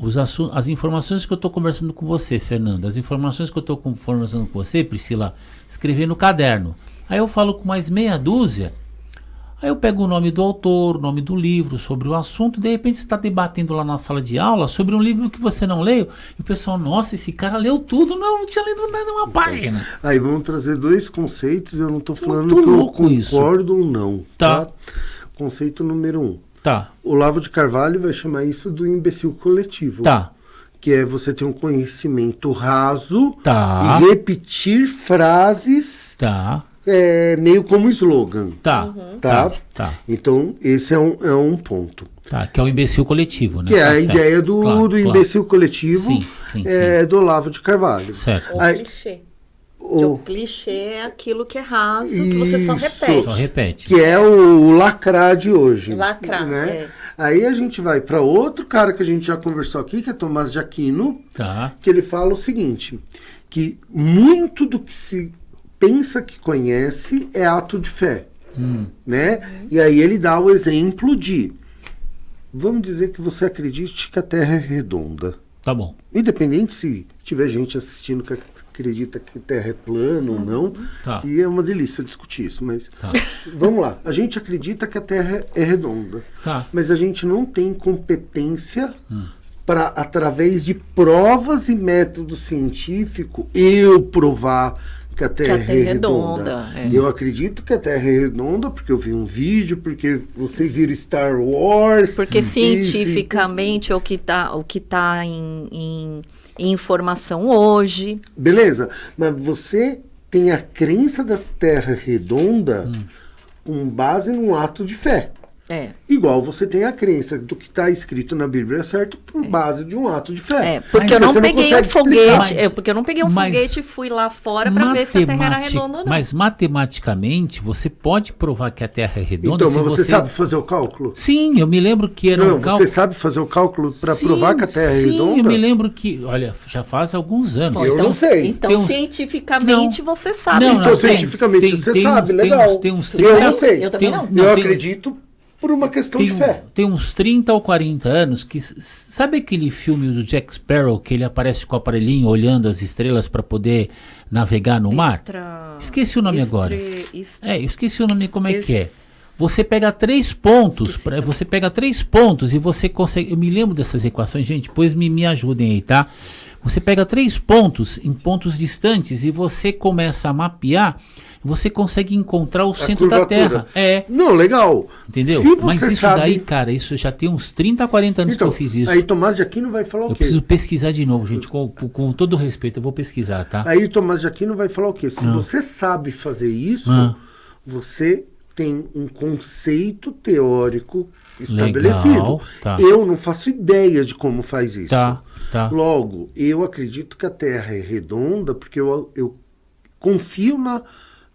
as informações que eu estou conversando com você, Fernando, as informações que eu estou conversando com você, Priscila, escrever no caderno. Aí eu falo com mais meia dúzia. Aí eu pego o nome do autor, o nome do livro, sobre o assunto, de repente você está debatendo lá na sala de aula sobre um livro que você não leu, e o pessoal, nossa, esse cara leu tudo, não tinha lido nada, uma página. Aí vamos trazer 2 conceitos, eu não estou falando que eu concordo ou não. Tá? Conceito número 1. Tá. O Olavo de Carvalho vai chamar isso do imbecil coletivo. Tá. Que é você ter um conhecimento raso e repetir frases meio como slogan. Tá. Tá? Então, esse é um ponto. Tá, que é o imbecil coletivo, né? Que é Tá a certo. ideia do imbecil coletivo Sim. do Olavo de Carvalho. Certo. O Aí- clichê. Porque o clichê é aquilo que é raso, que você só Isso. repete. Só repete. Que é o lacrar de hoje. Lacrar, né? Aí a gente vai para outro cara que a gente já conversou aqui, que é Tomás de Aquino, Tá. que ele fala o seguinte, que muito do que se pensa que conhece é ato de fé. Né? E aí ele dá o exemplo de, vamos dizer que você acredite que a Terra é redonda. Tá bom. Independente se tiver gente assistindo que acredita que a Terra é plana ou não, Tá. que é uma delícia discutir isso, mas Tá. vamos lá. A gente acredita que a Terra é redonda, Tá. mas a gente não tem competência para, através de provas e método científico, eu provar que a Terra é redonda. Eu acredito que a Terra é redonda porque eu vi um vídeo, porque vocês viram Star Wars. Porque isso, cientificamente o que tá em informação hoje. Beleza, mas você tem a crença da Terra redonda com base num ato de fé. Igual você tem a crença do que está escrito na Bíblia é certo por base de um ato de fé. Porque eu não Você peguei um consegue foguete. explicar. Porque eu não peguei um Mas foguete e fui lá fora para ver se a Terra era redonda ou não. Mas matematicamente, você pode provar que a Terra é redonda Então, se mas você sabe fazer o cálculo? Sim, eu me lembro que era Não, um cálculo... você sabe fazer o cálculo para Sim, provar que a Terra é sim, redonda? eu me lembro que... Olha, já faz alguns anos. Eu não sei. Então, Tem uns- cientificamente, você sabe. Não, Então, não, cientificamente, você sabe, tem legal. tem uns Eu não sei. Eu também não. Eu tem- acredito por uma questão de fé. Tem uns 30 ou 40 anos que... Sabe aquele filme do Jack Sparrow que ele aparece com o aparelhinho olhando as estrelas para poder navegar no mar? Esqueci o nome agora. Esqueci o nome, como é que é? Você pega 3 pontos, você pega 3 pontos e você consegue... Eu me lembro dessas equações, gente, pois me ajudem aí, tá? Você pega 3 pontos em pontos distantes e você começa a mapear, você consegue encontrar o centro da Terra. Não, legal. Entendeu? Se você Mas isso sabe... daí, cara, isso já tem uns 30, 40 anos Então, que eu fiz isso. aí Tomás de Aquino vai falar o Eu quê? preciso pesquisar de novo, gente. Com todo respeito, eu vou pesquisar, tá? Aí Tomás de Aquino vai falar o quê? Se você sabe fazer isso, você tem um conceito teórico estabelecido. Legal, tá. Eu não faço ideia de como faz isso. Tá. Logo, eu acredito que a Terra é redonda porque eu confio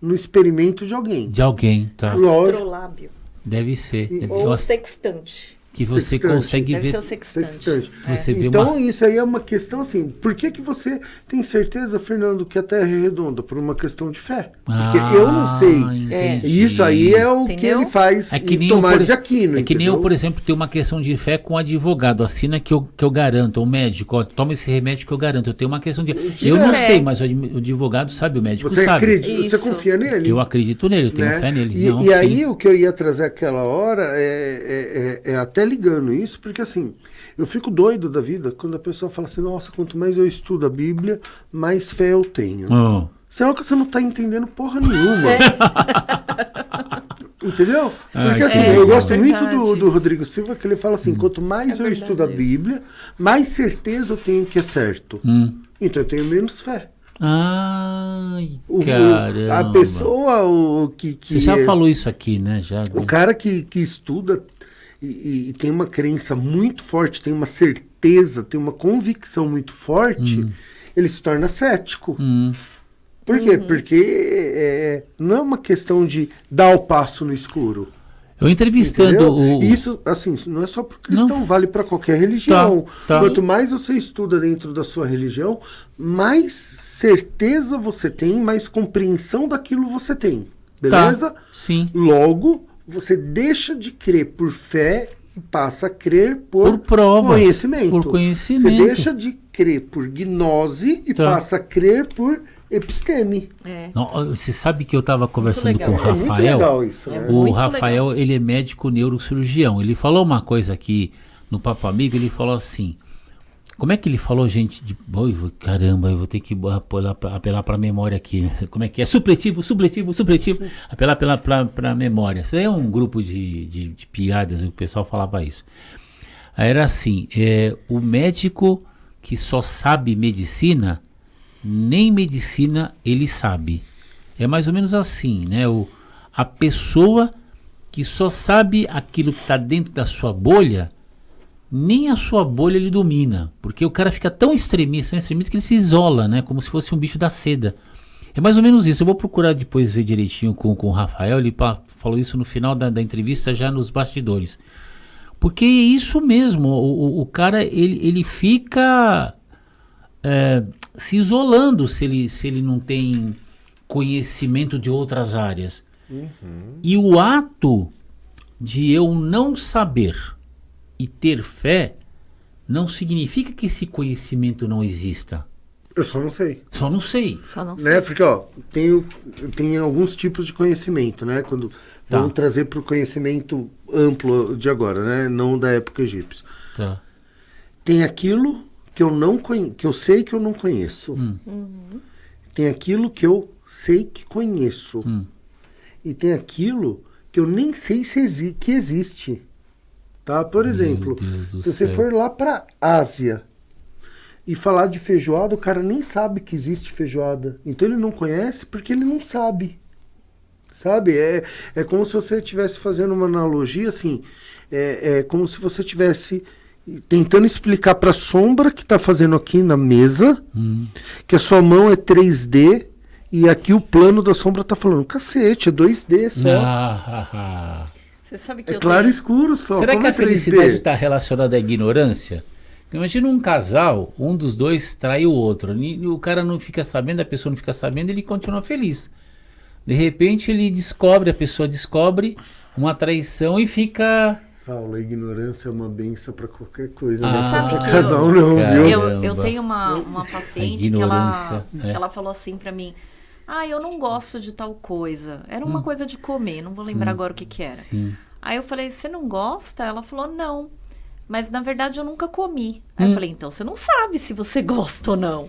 no experimento de alguém. De alguém, tá? Lógico. Astrolábio. Deve ser. Ou sextante. Que você Sextante. consegue Deve ver. ser o sextante. Sextante. Você vê Então, uma... isso aí é uma questão assim. Por que você tem certeza, Fernando, que a Terra é redonda? Por uma questão de fé. Porque eu não sei. Entendi. Isso aí é o que Entendeu? ele faz É que nem em Tomás eu, de Aquino. É que nem eu, entendeu? por exemplo, tenho uma questão de fé com o advogado. Assina que eu garanto, ou médico, ó, toma esse remédio que eu garanto. Eu tenho uma questão de... Eu não sei, mas o advogado sabe, o médico Você sabe. acredita, você Isso. confia nele. Eu acredito nele, eu tenho né? fé nele. E, Não, e aí sim. o que eu ia trazer aquela hora é até ligando isso, porque assim, eu fico doido da vida quando a pessoa fala assim, nossa, quanto mais eu estudo a Bíblia, mais fé eu tenho. Oh. Senão que você não está entendendo porra nenhuma. Entendeu? Porque assim, eu gosto muito do Rodrigo Silva, que ele fala assim, quanto mais eu estudo a Bíblia, mais certeza eu tenho que é certo. Então eu tenho menos fé. Ai, A caramba. pessoa que Você já falou isso aqui, né? Já. o cara que estuda e tem uma crença muito forte, tem uma certeza, tem uma convicção muito forte, ele se torna cético. Por quê? Porque não é uma questão de dar o passo no escuro. Eu entrevistando Entendeu? o... Isso, assim, não é só para o cristão, vale para qualquer religião. Tá. Quanto mais você estuda dentro da sua religião, mais certeza você tem, mais compreensão daquilo você tem. Beleza? Tá, sim. Logo, você deixa de crer por fé e passa a crer por provas, conhecimento. por conhecimento. Você deixa de crer por gnose e Tá. passa a crer por episteme. Não, você sabe que eu estava conversando legal. com o É muito Rafael. legal isso, né? O Muito Rafael, ele é médico neurocirurgião. Ele falou uma coisa aqui no Papo Amigo, ele falou assim... Como é que ele falou, gente? Caramba, eu vou ter que apelar para a memória aqui. Né? Como é que é? Supletivo. Apelar para a memória. Isso aí é um grupo de piadas, o pessoal falava isso. Aí era assim, o médico que só sabe medicina, nem medicina ele sabe. é mais ou menos assim, né? A pessoa que só sabe aquilo que está dentro da sua bolha, nem a sua bolha ele domina, porque o cara fica tão extremista que ele se isola, né? Como se fosse um bicho da seda. É mais ou menos isso. Eu vou procurar depois ver direitinho com o Rafael, ele falou isso no final da entrevista, já nos bastidores. Porque é isso mesmo, o cara ele fica se isolando se ele não tem conhecimento de outras áreas. E o ato de eu não saber e ter fé não significa que esse conhecimento não exista. Eu só não sei. Só não sei. Né? Porque, ó, tem alguns tipos de conhecimento, né? Quando vamos trazer para o conhecimento amplo de agora, né? Não da época egípcia. Tá. Tem aquilo que eu não que eu sei que eu não conheço. Tem aquilo que eu sei que conheço. E tem aquilo que eu nem sei que existe. Tá? Por exemplo, se você for lá para Ásia e falar de feijoada, o cara nem sabe que existe feijoada. Então ele não conhece porque ele não sabe. Sabe? É como se você estivesse fazendo uma analogia assim. É como se você estivesse tentando explicar para a sombra que está fazendo aqui na mesa que a sua mão é 3D e aqui o plano da sombra está falando, cacete, é 2D só. Você sabe que claro e escuro só. Será como que a 3D? felicidade está relacionada à ignorância? Imagina um casal, um dos dois trai o outro. E o cara não fica sabendo, a pessoa não fica sabendo, ele continua feliz. De repente ele descobre, a pessoa descobre uma traição e fica... Saulo, a ignorância é uma benção para qualquer coisa. Você sabe que casal não, viu? Eu tenho uma paciente que ela falou assim para mim, eu não gosto de tal coisa. Era uma coisa de comer, não vou lembrar agora o que era. Sim. Aí eu falei, você não gosta? Ela falou, não. Mas na verdade eu nunca comi. Aí eu falei, então você não sabe se você gosta ou não.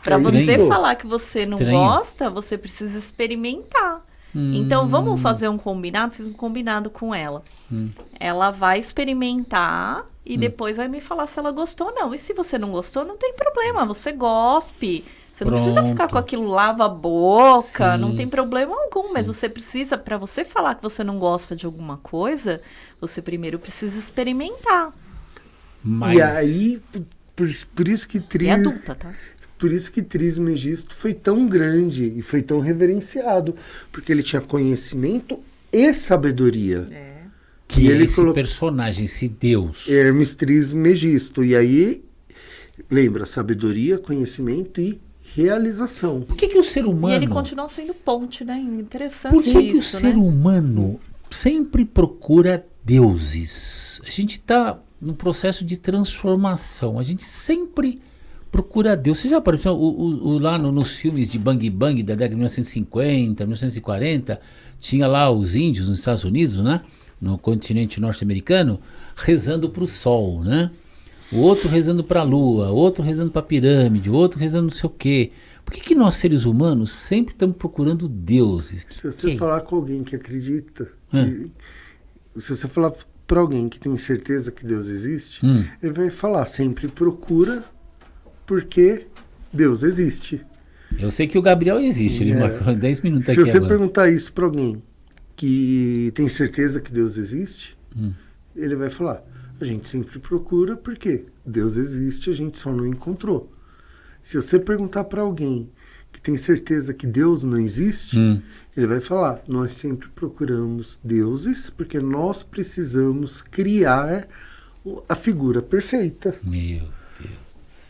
Pra você falar que você não gosta, você precisa experimentar. Então vamos fazer um combinado? Fiz um combinado com ela. Ela vai experimentar e depois vai me falar se ela gostou ou não. E se você não gostou, não tem problema. Você gospe. Você não precisa ficar com aquilo, lava a boca. Não tem problema algum. Mas você precisa, para você falar que você não gosta de alguma coisa, você primeiro precisa experimentar. E aí, por isso que É adulta, tá? Por isso que Trismegisto foi tão grande e foi tão reverenciado. Porque ele tinha conhecimento e sabedoria. Que ele esse personagem, esse Deus. Hermes Trismegisto. E aí, lembra, sabedoria, conhecimento e realização. Por que o ser humano... E ele continua sendo ponte, né? Interessante Por que o isso, ser humano sempre procura deuses? A gente está num processo de transformação. A gente sempre procura Deus. Você já apareceu lá nos filmes de Bang Bang da década de 1950, 1940, tinha lá os índios nos Estados Unidos, né? No continente norte-americano, rezando para o sol, né? O outro rezando para a lua, outro rezando para a pirâmide, outro rezando não sei o quê. Por que nós, seres humanos, sempre estamos procurando deuses? Se você falar com alguém que acredita, se você falar para alguém que tem certeza que Deus existe, ele vai falar, sempre procura porque Deus existe. Eu sei que o Gabriel existe, ele marcou 10 minutos aqui agora. Se você agora perguntar isso para alguém que tem certeza que Deus existe, ele vai falar, a gente sempre procura porque Deus existe, a gente só não encontrou. Se você perguntar para alguém que tem certeza que Deus não existe, ele vai falar, nós sempre procuramos deuses porque nós precisamos criar a figura perfeita. Meu Deus.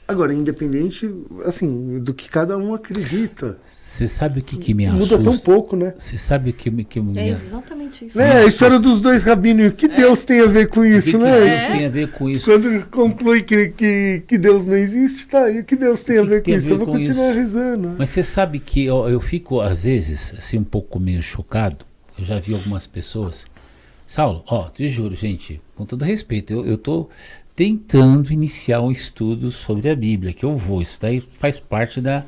Agora, independente, assim, do que cada um acredita. Você sabe o que me assusta? Muda tão pouco, né? Você sabe o que me... É exatamente isso. A história dos dois rabinos. O que Deus tem a ver com isso, né? O que Deus tem a ver com isso? Quando conclui que Deus não existe, tá aí. O que Deus tem a ver com isso? Eu vou continuar rezando. Mas você sabe que eu fico, às vezes, assim, um pouco meio chocado. Eu já vi algumas pessoas. Saulo, te juro, gente, com todo respeito, eu tô tentando iniciar um estudo sobre a Bíblia, que eu vou. Isso daí faz parte da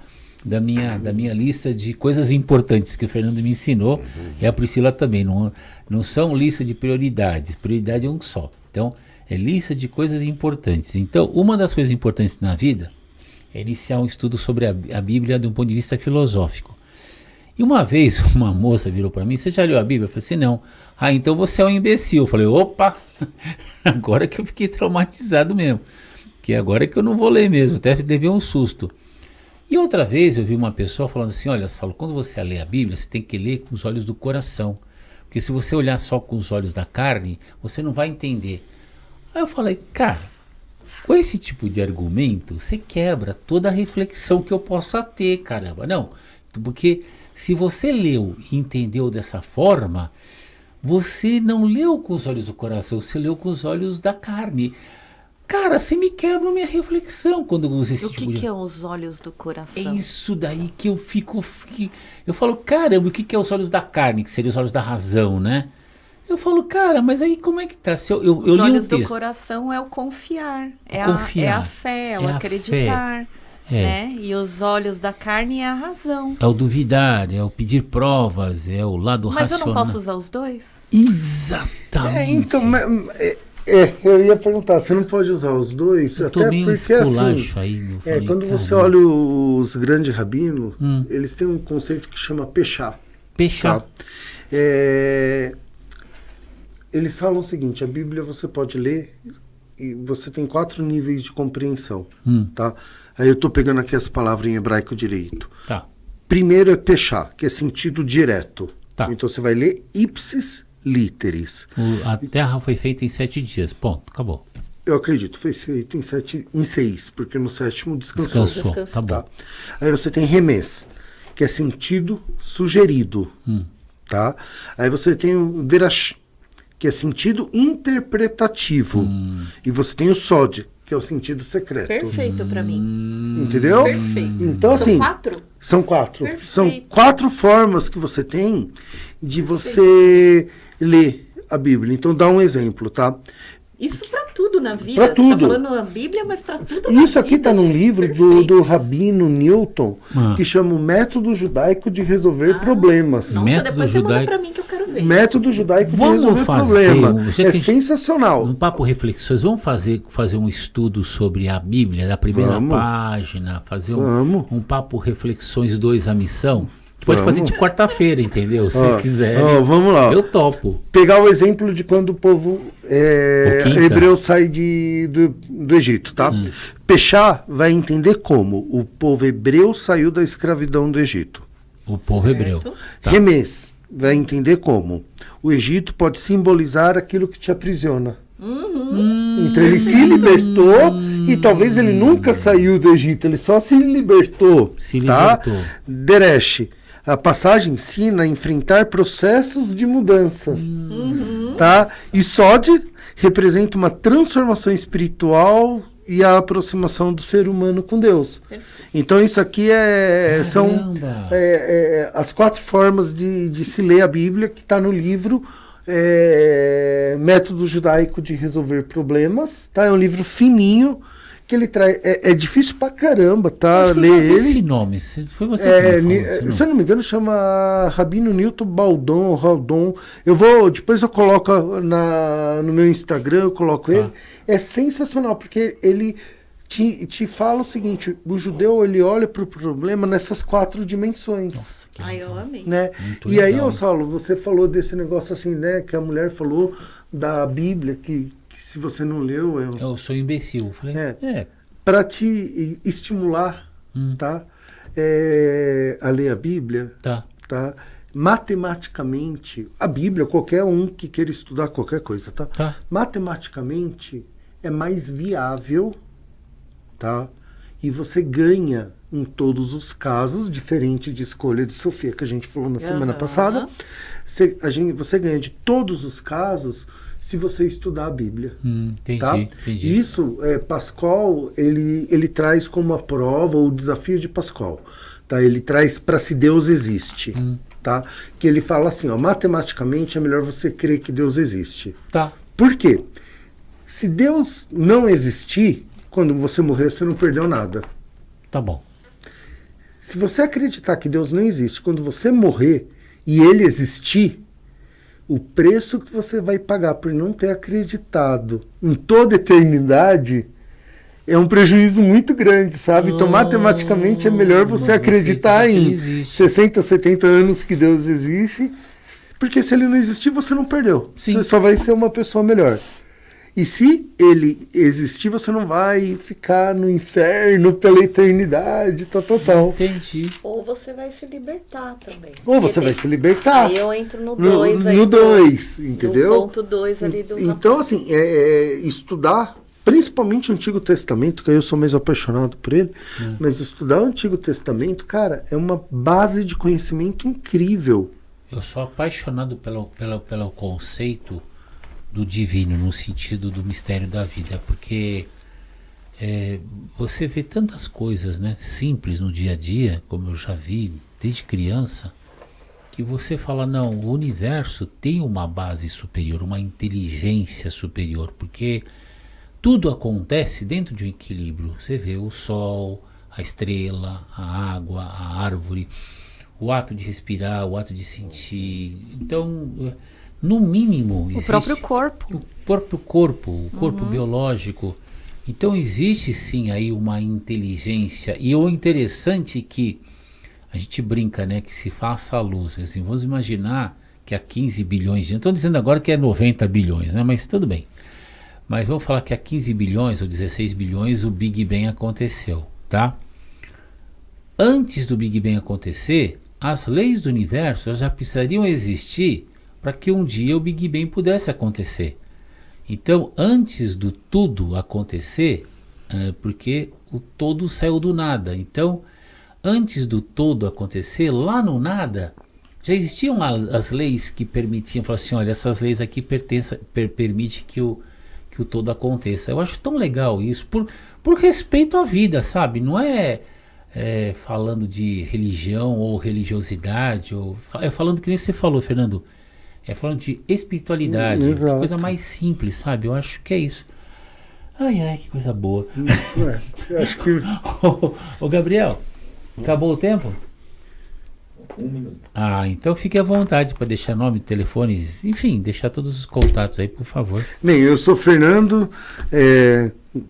minha lista de coisas importantes que o Fernando me ensinou, e a Priscila também. Não são lista de prioridades, prioridade é um só. Então, é lista de coisas importantes. Então, uma das coisas importantes na vida é iniciar um estudo sobre a Bíblia de um ponto de vista filosófico. E uma vez uma moça virou para mim, você já leu a Bíblia? Eu falei assim, não. Ah, então você é um imbecil. Eu falei, opa, agora que eu fiquei traumatizado mesmo. Que agora é que eu não vou ler mesmo, até levei um susto. E outra vez eu vi uma pessoa falando assim, olha, Saulo, quando você lê a Bíblia, você tem que ler com os olhos do coração. Porque se você olhar só com os olhos da carne, você não vai entender. Aí eu falei, cara, com esse tipo de argumento, você quebra toda a reflexão que eu possa ter, caramba. Não, porque se você leu e entendeu dessa forma, você não leu com os olhos do coração, você leu com os olhos da carne. Cara, você me quebra a minha reflexão quando usa esse tipo de... O que é os olhos do coração? É isso daí que eu fico... Eu falo, caramba, o que é os olhos da carne? Que seria os olhos da razão, né? Eu falo, cara, mas aí como é que tá? Se eu li um texto... Os olhos do coração é o confiar. É a fé, é o acreditar. Né? E os olhos da carne é a razão. É o duvidar, é o pedir provas, é o lado racional. Mas eu não posso usar os dois? Exatamente. Então... eu ia perguntar, você não pode usar os dois? Eu até porque assim, aí, quando você olha os grandes rabinos, eles têm um conceito que chama pechá. Pechá. Tá? Eles falam o seguinte, a Bíblia você pode ler e você tem 4 níveis de compreensão. Tá? Aí eu estou pegando aqui as palavras em hebraico direito. Tá. Primeiro é pechá, que é sentido direto. Tá. Então você vai ler ipsis literis. A terra foi feita em 7 dias. Ponto. Acabou. Eu acredito. Foi feito em 6, porque no 7º descansou. Tá bom. Tá? Aí você tem remês, que é sentido sugerido. Tá? Aí você tem o derash, que é sentido interpretativo. E você tem o sod, que é o sentido secreto. Perfeito para mim. Entendeu? Perfeito. Então, assim, São 4? São 4. Perfeito. São 4 formas que você tem de você ler a Bíblia. Então, dá um exemplo, tá? Isso para tudo na vida. Pra tudo. Você tá falando a Bíblia, mas para tudo na Isso aqui vida, está num gente. livro do Rabino Newton, Ah. que chama o Método Judaico de Resolver Problemas. Nossa, Método depois você manda judaico. para mim que eu quero ver. Método Judaico de Vamos Resolver fazer Problema. já que a É gente- sensacional. No Papo Reflexões, vamos fazer um estudo sobre a Bíblia, da primeira Vamos. página, fazer Vamos. um Papo Reflexões 2, a missão. Pode Vamos. fazer de quarta-feira, entendeu? Se vocês quiserem. Vamos lá. Eu topo. Pegar o exemplo de quando o povo O quinta. hebreu sai do Egito, tá? Pechá vai entender como o povo hebreu saiu da escravidão do Egito. O povo hebreu. Tá. Remês vai entender como o Egito pode simbolizar aquilo que te aprisiona. Então ele se libertou e talvez ele nunca saiu do Egito, ele só se libertou. Se tá? libertou. Deresh, a passagem ensina a enfrentar processos de mudança. Tá? E Sod representa uma transformação espiritual e a aproximação do ser humano com Deus. Então isso aqui são Caramba. as 4 formas de se ler a Bíblia que está no livro Método Judaico de Resolver Problemas. Tá? É um livro fininho que ele traz. É difícil pra caramba, tá? Acho que eu Ler já vi ele. esse nome. Foi você que me falou esse Se eu nome. não me engano, chama Rabino Newton Baldon. Depois eu coloco no meu Instagram, eu coloco ele. É sensacional, porque ele te fala o seguinte: o judeu ele olha para o problema nessas 4 dimensões. Nossa, que Ai, eu legal. amei. Né? Muito E aí, legal. Saulo, você falou desse negócio assim, né? Que a mulher falou da Bíblia, que se você não leu, Eu sou imbecil. Eu falei, para te estimular, tá? A ler a Bíblia, tá. tá? Matematicamente, a Bíblia, qualquer um que queira estudar qualquer coisa, tá? Tá. Matematicamente é mais viável, tá? E você ganha em todos os casos, diferente de escolha de Sofia, que a gente falou na semana passada, você ganha de todos os casos se você estudar a Bíblia. Entendi, Tá? entendi. Isso, Pascal, ele traz como a prova o desafio de Pascal. Tá? Ele traz para se Deus existe. Tá? Que ele fala assim, ó, matematicamente é melhor você crer que Deus existe. Tá. Por quê? Se Deus não existir, quando você morrer, você não perdeu nada. Tá bom. Se você acreditar que Deus não existe, quando você morrer e ele existir, o preço que você vai pagar por não ter acreditado em toda a eternidade é um prejuízo muito grande, sabe? Então, matematicamente, é melhor você acreditar em 60, 70 anos que Deus existe, porque se ele não existir, você não perdeu. Sim. Você só vai ser uma pessoa melhor. E se ele existir, você não vai ficar no inferno pela eternidade, tal. Entendi. Ou você vai se libertar também. Ou você vai se libertar. Aí eu entro no 2 aí. No 2, entendeu? No ponto 2 ali do... Então, assim, estudar, principalmente o Antigo Testamento, que eu sou mais apaixonado por ele, mas estudar o Antigo Testamento, cara, é uma base de conhecimento incrível. Eu sou apaixonado pelo conceito do divino, no sentido do mistério da vida, porque você vê tantas coisas, né, simples no dia a dia, como eu já vi desde criança, que você fala, não, o universo tem uma base superior, uma inteligência superior, porque tudo acontece dentro de um equilíbrio. Você vê o sol, a estrela, a água, a árvore, o ato de respirar, o ato de sentir. Então, no mínimo, existe o próprio corpo. O corpo biológico. Então, existe sim aí uma inteligência. E o interessante é que a gente brinca, né, que se faça a luz. Assim, vamos imaginar que há 15 bilhões de anos, estou dizendo agora que é 90 bilhões, né, mas tudo bem. Mas vamos falar que há 15 bilhões ou 16 bilhões o Big Bang aconteceu, tá? Antes do Big Bang acontecer, as leis do universo já precisariam existir para que um dia o Big Bang pudesse acontecer. Então, antes do tudo acontecer, porque o todo saiu do nada. Então, antes do todo acontecer, lá no nada, já existiam as leis que permitiam, falar assim, olha, essas leis aqui permitem que o todo aconteça. Eu acho tão legal isso, por respeito à vida, sabe? Não é falando de religião ou religiosidade, é falando que nem você falou, Fernando, é falando de espiritualidade, que coisa mais simples, sabe? Eu acho que é isso. Ai, que coisa boa. Eu acho que... Ô, Gabriel, acabou o tempo? 1 minuto. Então fique à vontade para deixar nome, telefone, enfim, deixar todos os contatos aí, por favor. Bem, eu sou Fernando,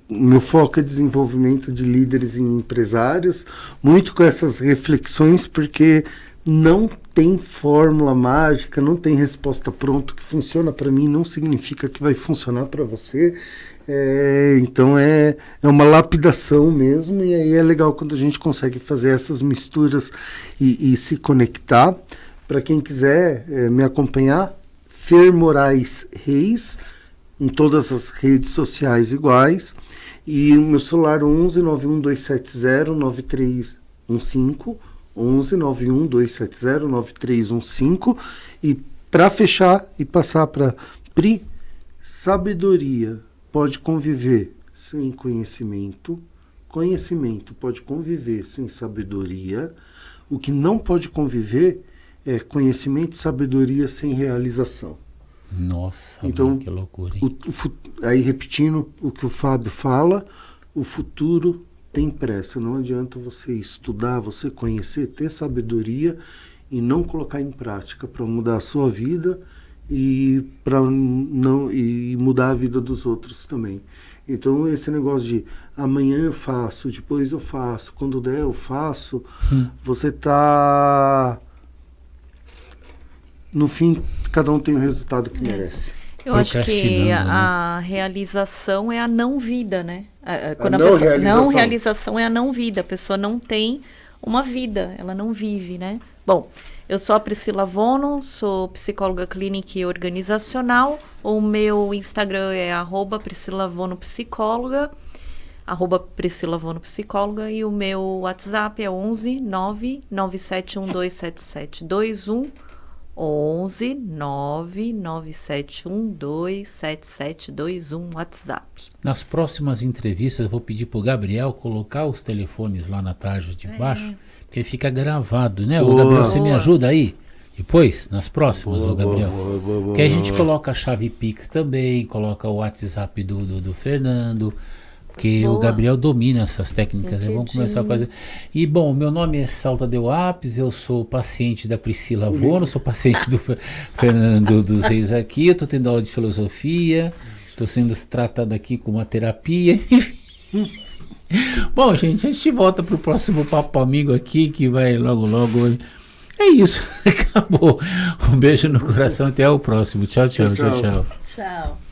meu foco é desenvolvimento de líderes e empresários, muito com essas reflexões, porque não tem fórmula mágica, não tem resposta pronta. Que funciona para mim não significa que vai funcionar para você. Então é uma lapidação mesmo, e aí é legal quando a gente consegue fazer essas misturas e se conectar. Para quem quiser me acompanhar, Fer Moraes Reis, em todas as redes sociais iguais, e o meu celular 11 91 270 9315, 11 91 270 9315, e para fechar e passar para Pri, sabedoria pode conviver sem conhecimento, conhecimento pode conviver sem sabedoria, o que não pode conviver é conhecimento e sabedoria sem realização. Nossa, então, que loucura, hein? Aí repetindo o que o Fábio fala, o futuro tem pressa, não adianta você estudar, você conhecer, ter sabedoria e não colocar em prática para mudar a sua vida e mudar a vida dos outros também. Então esse negócio de amanhã eu faço, depois eu faço, quando der eu faço, você tá... No fim, cada um tem o resultado que merece. Eu acho que a realização é a não vida, né? Quando a pessoa, não realização é a não vida. A pessoa não tem uma vida, ela não vive, né? Bom, eu sou a Priscila Vono, sou psicóloga clínica e organizacional. O meu Instagram é @PriscilaVonoPsicóloga, @PriscilaVonoPsicóloga, e o meu WhatsApp é 11 997127721, 11 997127721, WhatsApp. Nas próximas entrevistas eu vou pedir pro Gabriel colocar os telefones lá na tarja de baixo, porque fica gravado, né? Ô, Gabriel, você me ajuda aí? Depois, nas próximas, ô Gabriel. Que a gente coloca a chave Pix também, coloca o WhatsApp do Fernando, porque o Gabriel domina essas técnicas, né? Vamos começar a fazer. E bom, meu nome é Salta Del Apes, eu sou paciente da Priscila Vono, sou paciente do Fernando dos Reis aqui, eu estou tendo aula de filosofia, estou sendo tratado aqui com uma terapia, enfim. Bom, gente, a gente volta pro próximo Papo Amigo aqui, que vai logo, logo. É isso, acabou. Um beijo no coração, até o próximo. Tchau, tchau, tchau, tchau. Tchau.